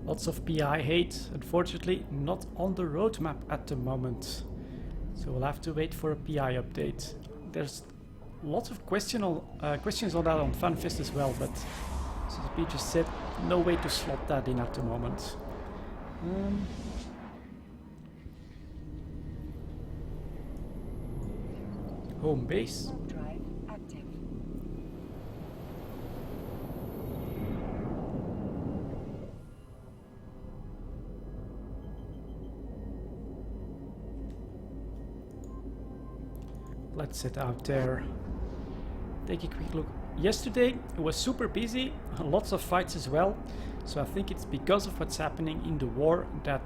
Lots of PI hate, unfortunately not on the roadmap at the moment. So we'll have to wait for a PI update. There's lots of questions on that on FanFest as well, but as the just said, no way to slot that in at the moment. Home base. Warp drive active. Let's sit out there. Take a quick look. Yesterday it was super busy, lots of fights as well. So I think it's because of what's happening in the war that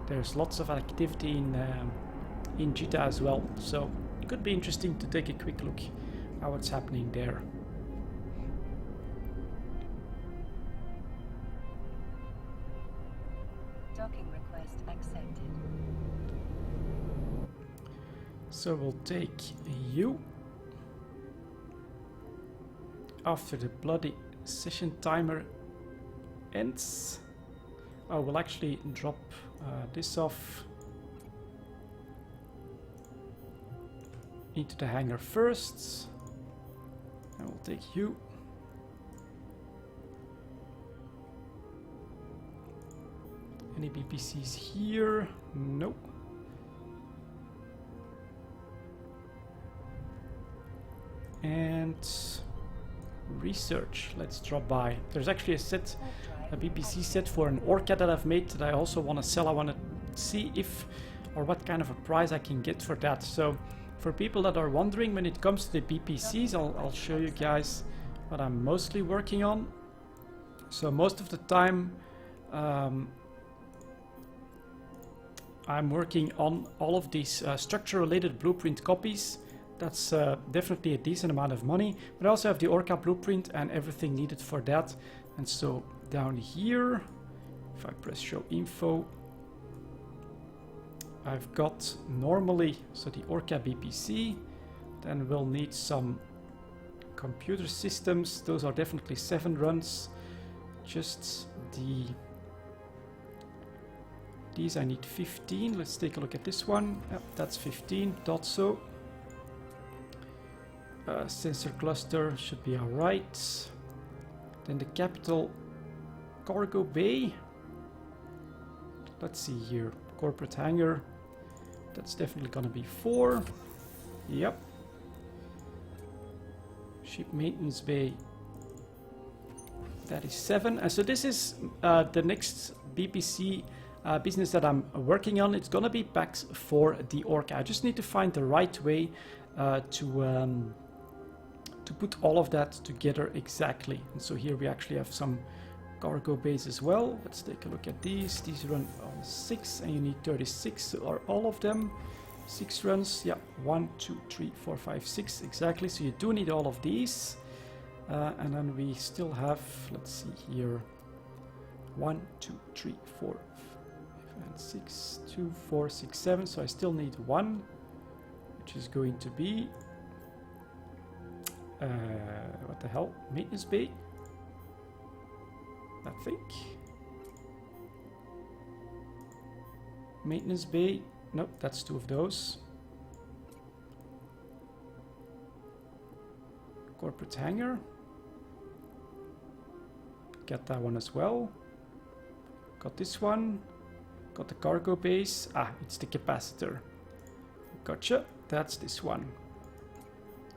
there's lots of activity in Jita as well. So it could be interesting to take a quick look at what's happening there. Docking request accepted. So we'll take you. After the bloody session timer ends. Oh, we'll actually drop this off into the hangar first. And we'll take you. Any BPCs here? Nope. And research, let's drop by. There's actually a BPC set for an Orca that I've made that I also want to sell. I want to see if or what kind of a price I can get for that. So for people that are wondering when it comes to the BPCs, I'll show you guys what I'm mostly working on. So most of the time I'm working on all of these structure related blueprint copies. That's definitely a decent amount of money, but I also have the Orca blueprint and everything needed for that. And so down here, if I press show info, I've got normally, so the Orca BPC, then we'll need some computer systems. Those are definitely 7 runs. Just these I need 15. Let's take a look at this one. Yep, that's 15. Thought so. Sensor cluster should be alright. Then the capital cargo bay. Let's see here. Corporate hangar. That's definitely gonna be 4. Yep. Ship maintenance bay. That is 7. And so this is the next BPC business that I'm working on. It's gonna be packs for the Orca. I just need to find the right way to put all of that together exactly. And so here we actually have some cargo bays as well. Let's take a look at these. These run on 6 and you need 36. So are all of them 6 runs? Yeah, 1, 2, 3, 4, 5, 6 exactly. So you do need all of these. And then we still have, let's see here, 1, 2, 3, 4, 5, and 6, 2, 4, 6, 7. So I still need 1, which is going to be what the hell? Maintenance bay? I think. Maintenance bay. Nope, that's 2 of those. Corporate hangar. Get that one as well. Got this one. Got the cargo base. Ah, it's the capacitor. Gotcha. That's this one.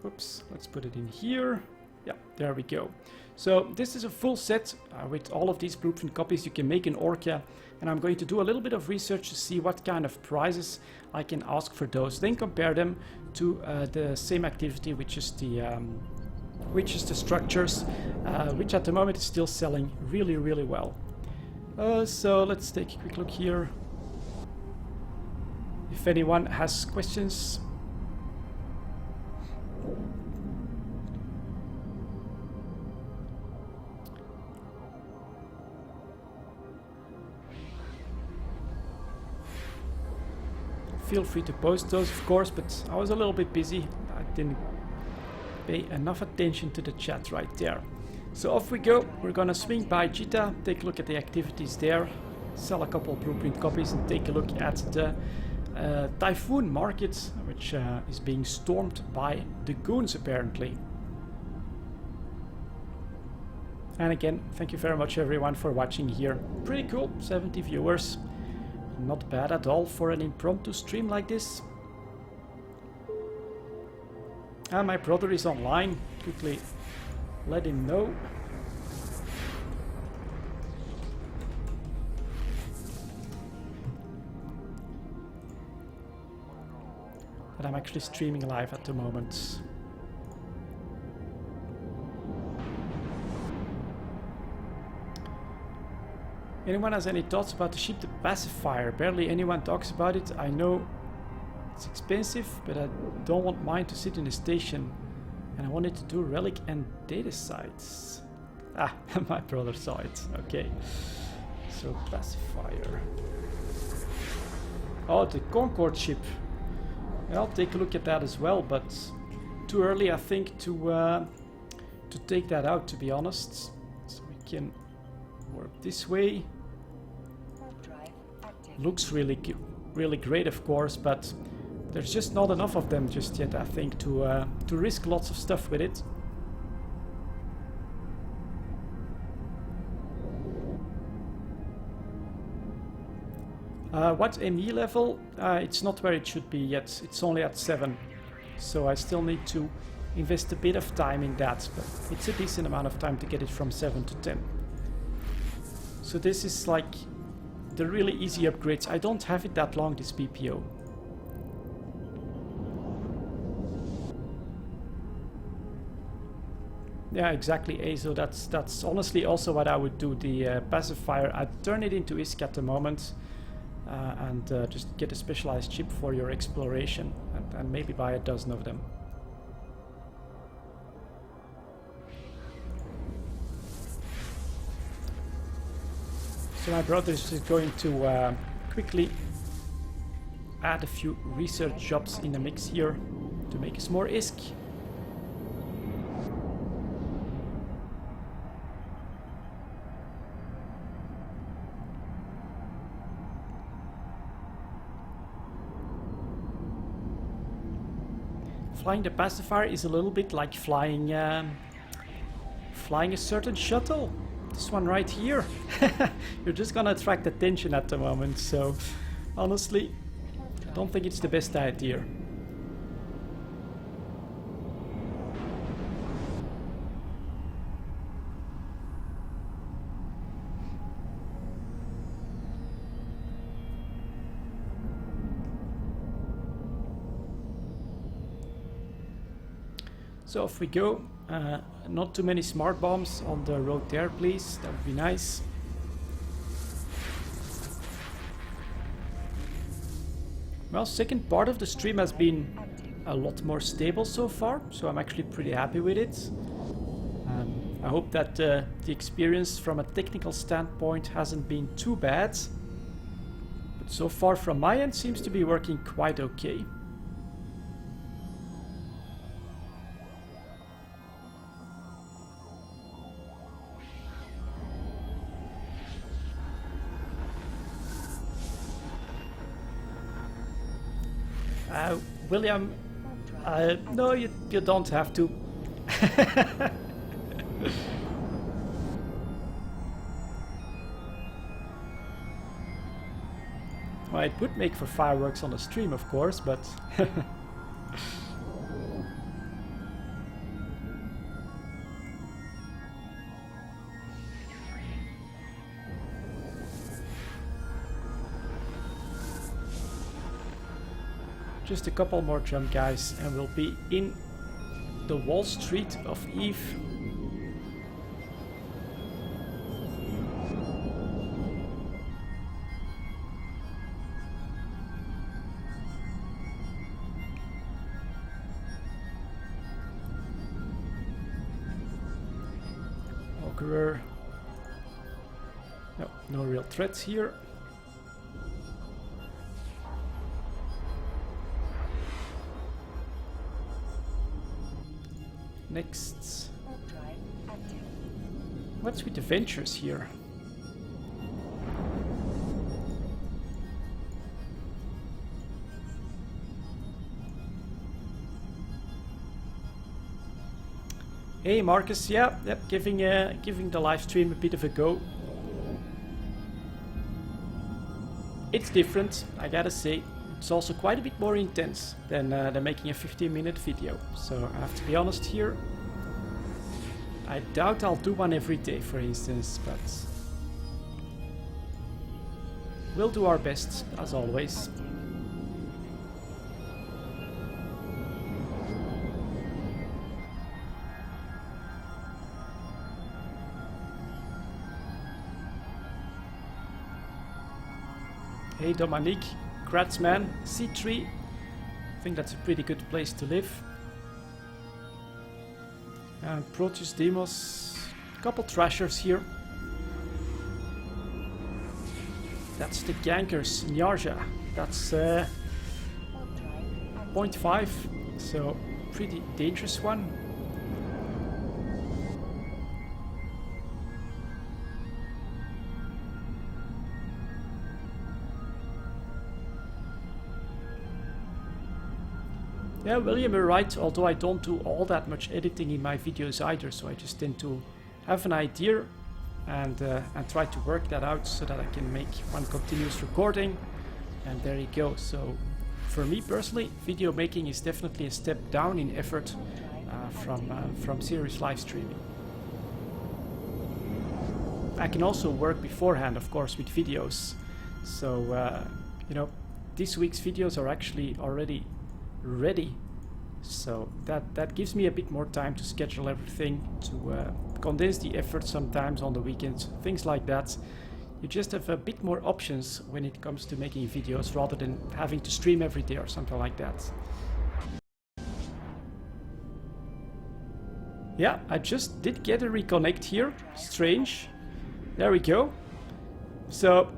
Oops, let's put it in here. Yeah, there we go. So this is a full set with all of these blueprint copies you can make in Orca, and I'm going to do a little bit of research to see what kind of prices I can ask for those, then compare them to the same activity, which is the structures, which at the moment is still selling really, really well. So let's take a quick look here. If anyone has questions. Feel free to post those, of course, but I was a little bit busy. I didn't pay enough attention to the chat right there. So off we go. We're gonna swing by Jita, take a look at the activities there, sell a couple of blueprint copies, and take a look at the Typhoon market, which is being stormed by the goons apparently. And again, thank you very much everyone for watching here. Pretty cool, 70 viewers. Not bad at all for an impromptu stream like this. And my brother is online. Quickly let him know. That I'm actually streaming live at the moment. Anyone has any thoughts about the ship, the pacifier? Barely anyone talks about it. I know it's expensive, but I don't want mine to sit in the station. And I wanted to do relic and data sites. Ah, my brother saw it. Okay. So, pacifier. Oh, the Concorde ship. I'll take a look at that as well, but too early, I think, to take that out, to be honest. So we can work this way. Looks really great, of course, but there's just not enough of them just yet, I think, to risk lots of stuff with it. What ME level? It's not where it should be yet. It's only at 7, so I still need to invest a bit of time in that, but it's a decent amount of time to get it from 7 to 10. So this is like the really easy upgrades. I don't have it that long, this BPO. Yeah, exactly, so that's honestly also what I would do. The pacifier, I'd turn it into ISK at the moment, and just get a specialized chip for your exploration, and maybe buy a dozen of them. So my brother is just going to quickly add a few research jobs in the mix here to make us more ISK. Flying the pacifier is a little bit like flying a certain shuttle. This one right here. You're just gonna attract attention at the moment, so honestly, I don't think it's the best idea. So off we go. Not too many smart bombs on the road there, please. That would be nice. Well, second part of the stream has been a lot more stable so far, so I'm actually pretty happy with it. I hope that the experience from a technical standpoint hasn't been too bad. But so far from my end seems to be working quite okay. William, no, you don't have to. Well, it would make for fireworks on the stream, of course, but... Just a couple more jump, guys, and we'll be in the Wall Street of Eve. Augurer. No, no real threats here. Next. What's with the ventures here? Hey Marcus, yeah, yep, giving the live stream a bit of a go. It's different, I gotta say. It's also quite a bit more intense than making a 15-minute video. So I have to be honest here. I doubt I'll do one every day, for instance, but we'll do our best, as always. Hey Dominique. Congrats, man. C3. I think that's a pretty good place to live. And Proteus Demos. A couple trashers here. That's the Gankers, Nyarja. That's 0.5. So, pretty dangerous one. Yeah, William, you're right, although I don't do all that much editing in my videos either, so I just tend to have an idea and try to work that out so that I can make one continuous recording, and there you go. So for me personally, video making is definitely a step down in effort from serious live streaming. I can also work beforehand, of course, with videos, so you know, this week's videos are actually already ready, so that gives me a bit more time to schedule everything, to condense the effort sometimes on the weekends, things like that. You just have a bit more options when it comes to making videos rather than having to stream every day or something like that. Yeah, I just did get a reconnect here. Strange. There we go. So,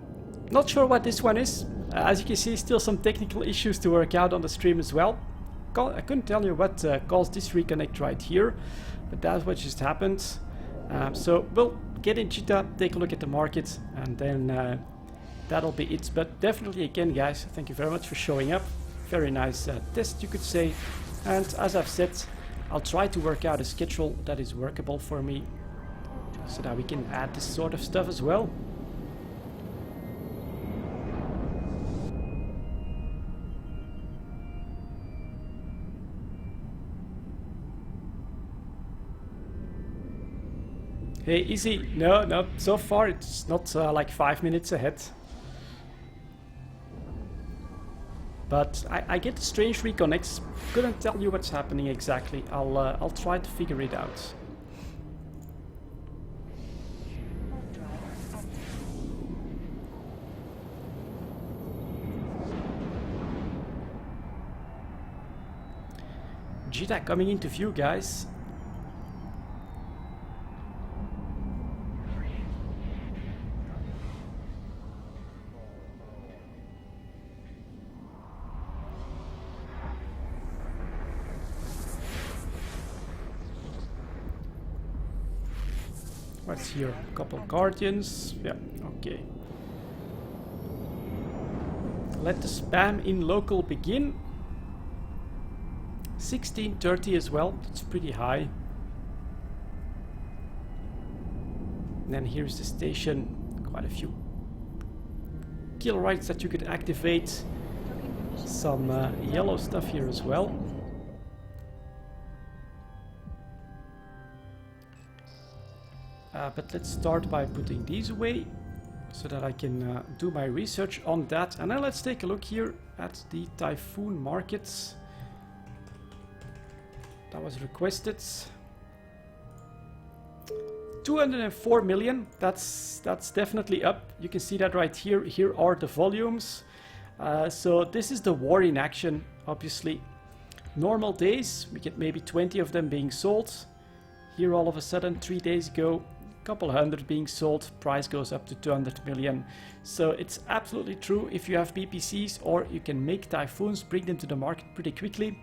not sure what this one is. As you can see, still some technical issues to work out on the stream as well. I couldn't tell you what caused this reconnect right here, but that's what just happened. So we'll get in Cheetah, take a look at the market, and then that'll be it. But definitely, again, guys, thank you very much for showing up. Very nice test, you could say. And as I've said, I'll try to work out a schedule that is workable for me, so that we can add this sort of stuff as well. Hey, easy. No, so far it's not like 5 minutes ahead. But I get strange reconnects. Couldn't tell you what's happening exactly. I'll try to figure it out. Jita coming into view, guys. What's here? A couple Guardians. Yeah, okay. Let the spam in local begin. 1630 as well. That's pretty high. And then here's the station. Quite a few kill rights that you could activate. Some yellow stuff here as well. But let's start by putting these away so that I can do my research on that. And then let's take a look here at the Typhoon markets. That was requested. 204 million, that's definitely up. You can see that right here. Here are the volumes. So this is the war in action, obviously. Normal days, we get maybe 20 of them being sold. Here all of a sudden, 3 days ago, a couple hundred being sold, price goes up to 200 million. So it's absolutely true, if you have BPCs or you can make Typhoons, bring them to the market pretty quickly.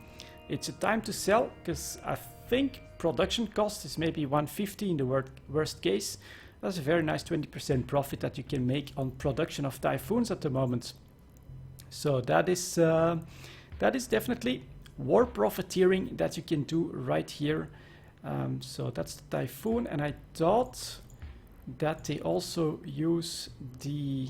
It's a time to sell, because I think production cost is maybe 150 in the worst case. That's a very nice 20% profit that you can make on production of Typhoons at the moment. So that is definitely war profiteering that you can do right here. So that's the Typhoon, and I thought that they also use the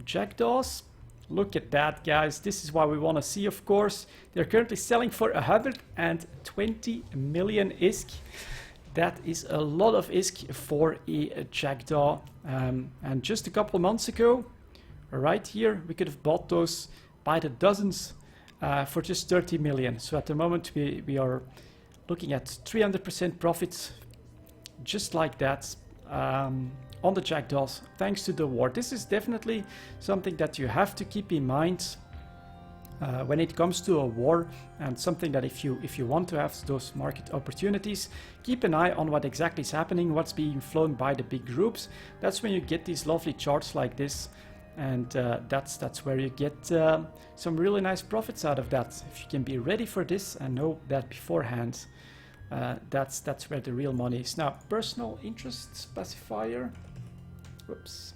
Jackdaws. Look at that, guys. This is what we want to see, of course. They're currently selling for 120 million ISK. That is a lot of ISK for a Jackdaw. And just a couple of months ago, right here, we could have bought those by the dozens for just 30 million. So at the moment, we are looking at 300% profits, just like that. On the Jackdaws, thanks to the war. This is definitely something that you have to keep in mind when it comes to a war, and something that if you want to have those market opportunities, keep an eye on what exactly is happening, what's being flown by the big groups. That's when you get these lovely charts like this, and that's where you get some really nice profits out of that. If you can be ready for this and know that beforehand, that's where the real money is. Now, personal interest specifier. Whoops.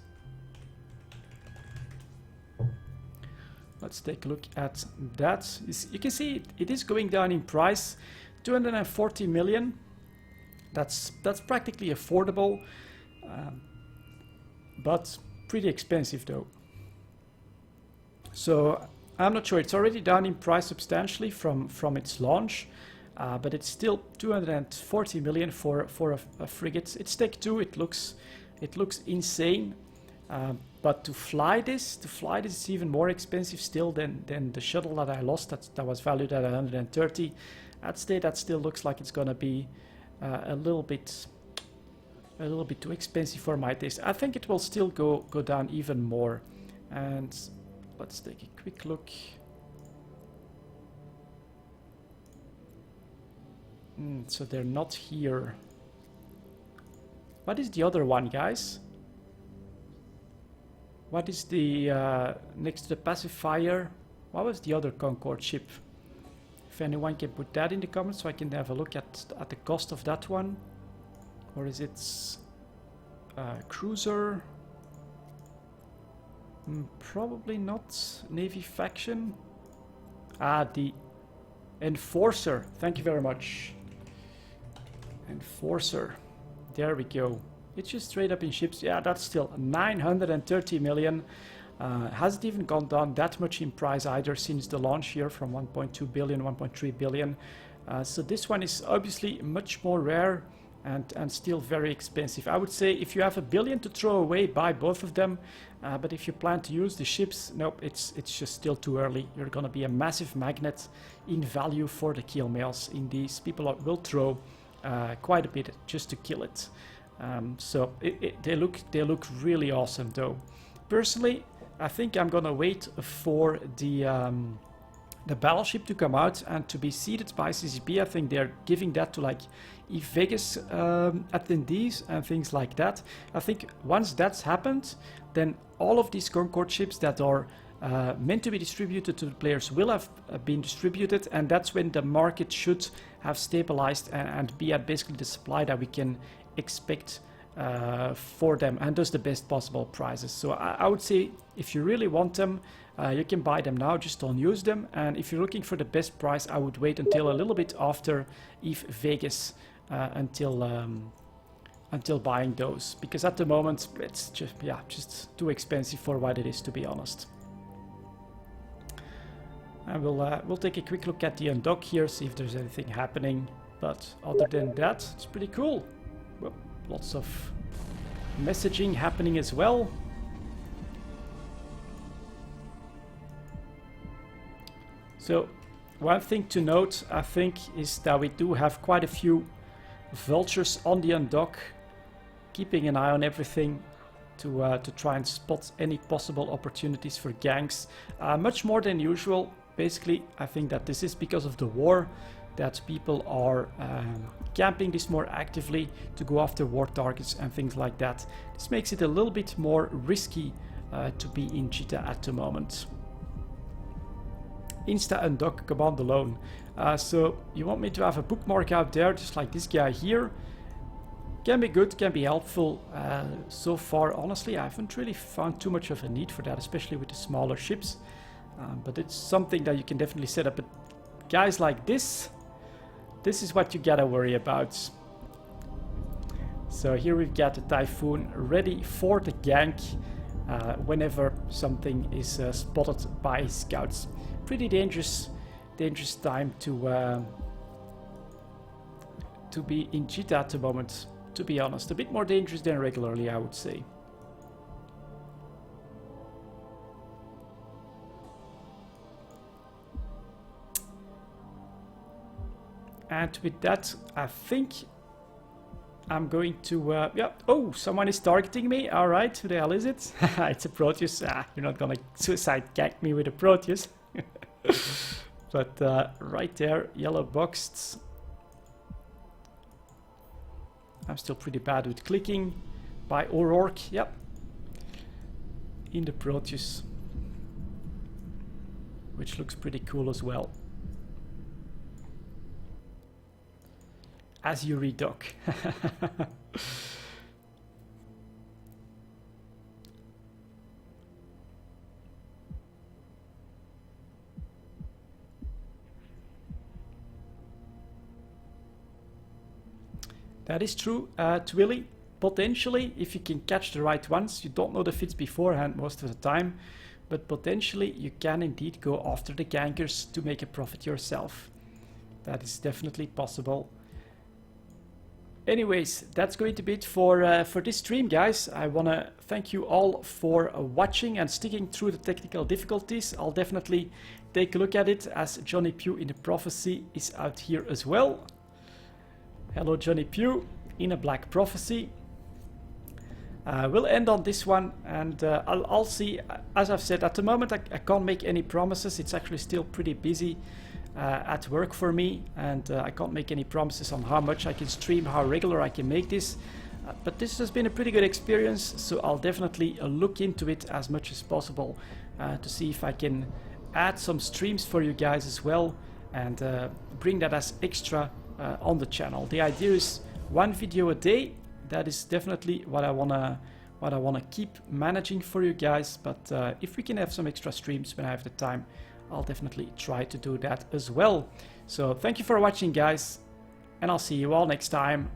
Let's take a look at that. You can see it is going down in price. 240 million. That's practically affordable, but pretty expensive though. So I'm not sure. It's already down in price substantially from its launch. But it's still 240 million for a frigate. It's Tech 2. It looks insane. But to fly this is even more expensive still than the shuttle that I lost. That was valued at 130. I'd say that still looks like it's gonna be a little bit too expensive for my taste. I think it will still go down even more. And let's take a quick look. So they're not here. What is the other one, guys? What is the next to the pacifier? What was the other Concorde ship? If anyone can put that in the comments so I can have a look at the cost of that one. Or is it cruiser? Probably not. Navy faction. The Enforcer. Thank you very much. Enforcer. There we go. It's just straight up in ships. Yeah, that's still 930 million. Hasn't even gone down that much in price either since the launch here, from 1.2 billion, 1.3 billion. So this one is obviously much more rare and still very expensive. I would say if you have $1 billion to throw away, buy both of them. But if you plan to use the ships, nope, it's just still too early. You're going to be a massive magnet in value for the kill mails in these. People will throw quite a bit just to kill it. So they look really awesome though. Personally, I think I'm gonna wait for the battleship to come out and to be seeded by CCP. I think they're giving that to like Vegas attendees and things like that. I think once that's happened, then all of these Concorde ships that are meant to be distributed to the players will have been distributed, and that's when the market should have stabilized and be at basically the supply that we can expect for them, and thus the best possible prices. So I would say if you really want them, you can buy them now, just don't use them. And if you're looking for the best price, I would wait until a little bit after EVE Vegas until until buying those, because at the moment it's just too expensive for what it is, to be honest. And we'll take a quick look at the undock here, see if there's anything happening. But other than that, it's pretty cool. Well, lots of messaging happening as well. So one thing to note, I think, is that we do have quite a few vultures on the undock, keeping an eye on everything to try and spot any possible opportunities for ganks. Much more than usual. Basically, I think that this is because of the war, that people are camping this more actively to go after war targets and things like that. This makes it a little bit more risky to be in Cheetah at the moment. Insta undock command alone. So you want me to have a bookmark out there, just like this guy here. Can be good, can be helpful. So far, honestly, I haven't really found too much of a need for that, especially with the smaller ships. But it's something that you can definitely set up. But guys like this is what you gotta worry about. So here we've got the Typhoon ready for the gank whenever something is spotted by scouts. Pretty dangerous time to be in Cheetah at the moment, to be honest. A bit more dangerous than regularly, I would say. And with that, I think I'm going to... yeah. Oh, someone is targeting me. All right, who the hell is it? It's a Proteus. You're not gonna suicide gank me with a Proteus. But right there, yellow boxed. I'm still pretty bad with clicking. By O'Rourke, yep. In the Proteus. Which looks pretty cool as well. As you redock. That is true, Twilly. Potentially, if you can catch the right ones, you don't know the fits beforehand most of the time, but potentially you can indeed go after the gankers to make a profit yourself. That is definitely possible. Anyways, that's going to be it for this stream, guys. I want to thank you all for watching and sticking through the technical difficulties. I'll definitely take a look at it, as Johnny Pugh in the Prophecy is out here as well. Hello, Johnny Pugh in a Black Prophecy. We'll end on this one, and I'll see. As I've said, at the moment I can't make any promises. It's actually still pretty busy at work for me, and I can't make any promises on how much I can stream, how regular I can make this. But this has been a pretty good experience, so I'll definitely look into it as much as possible to see if I can add some streams for you guys as well, and bring that as extra on the channel. The idea is one video a day. That is definitely what I wanna keep managing for you guys. But if we can have some extra streams when I have the time, I'll definitely try to do that as well. So thank you for watching, guys, and I'll see you all next time.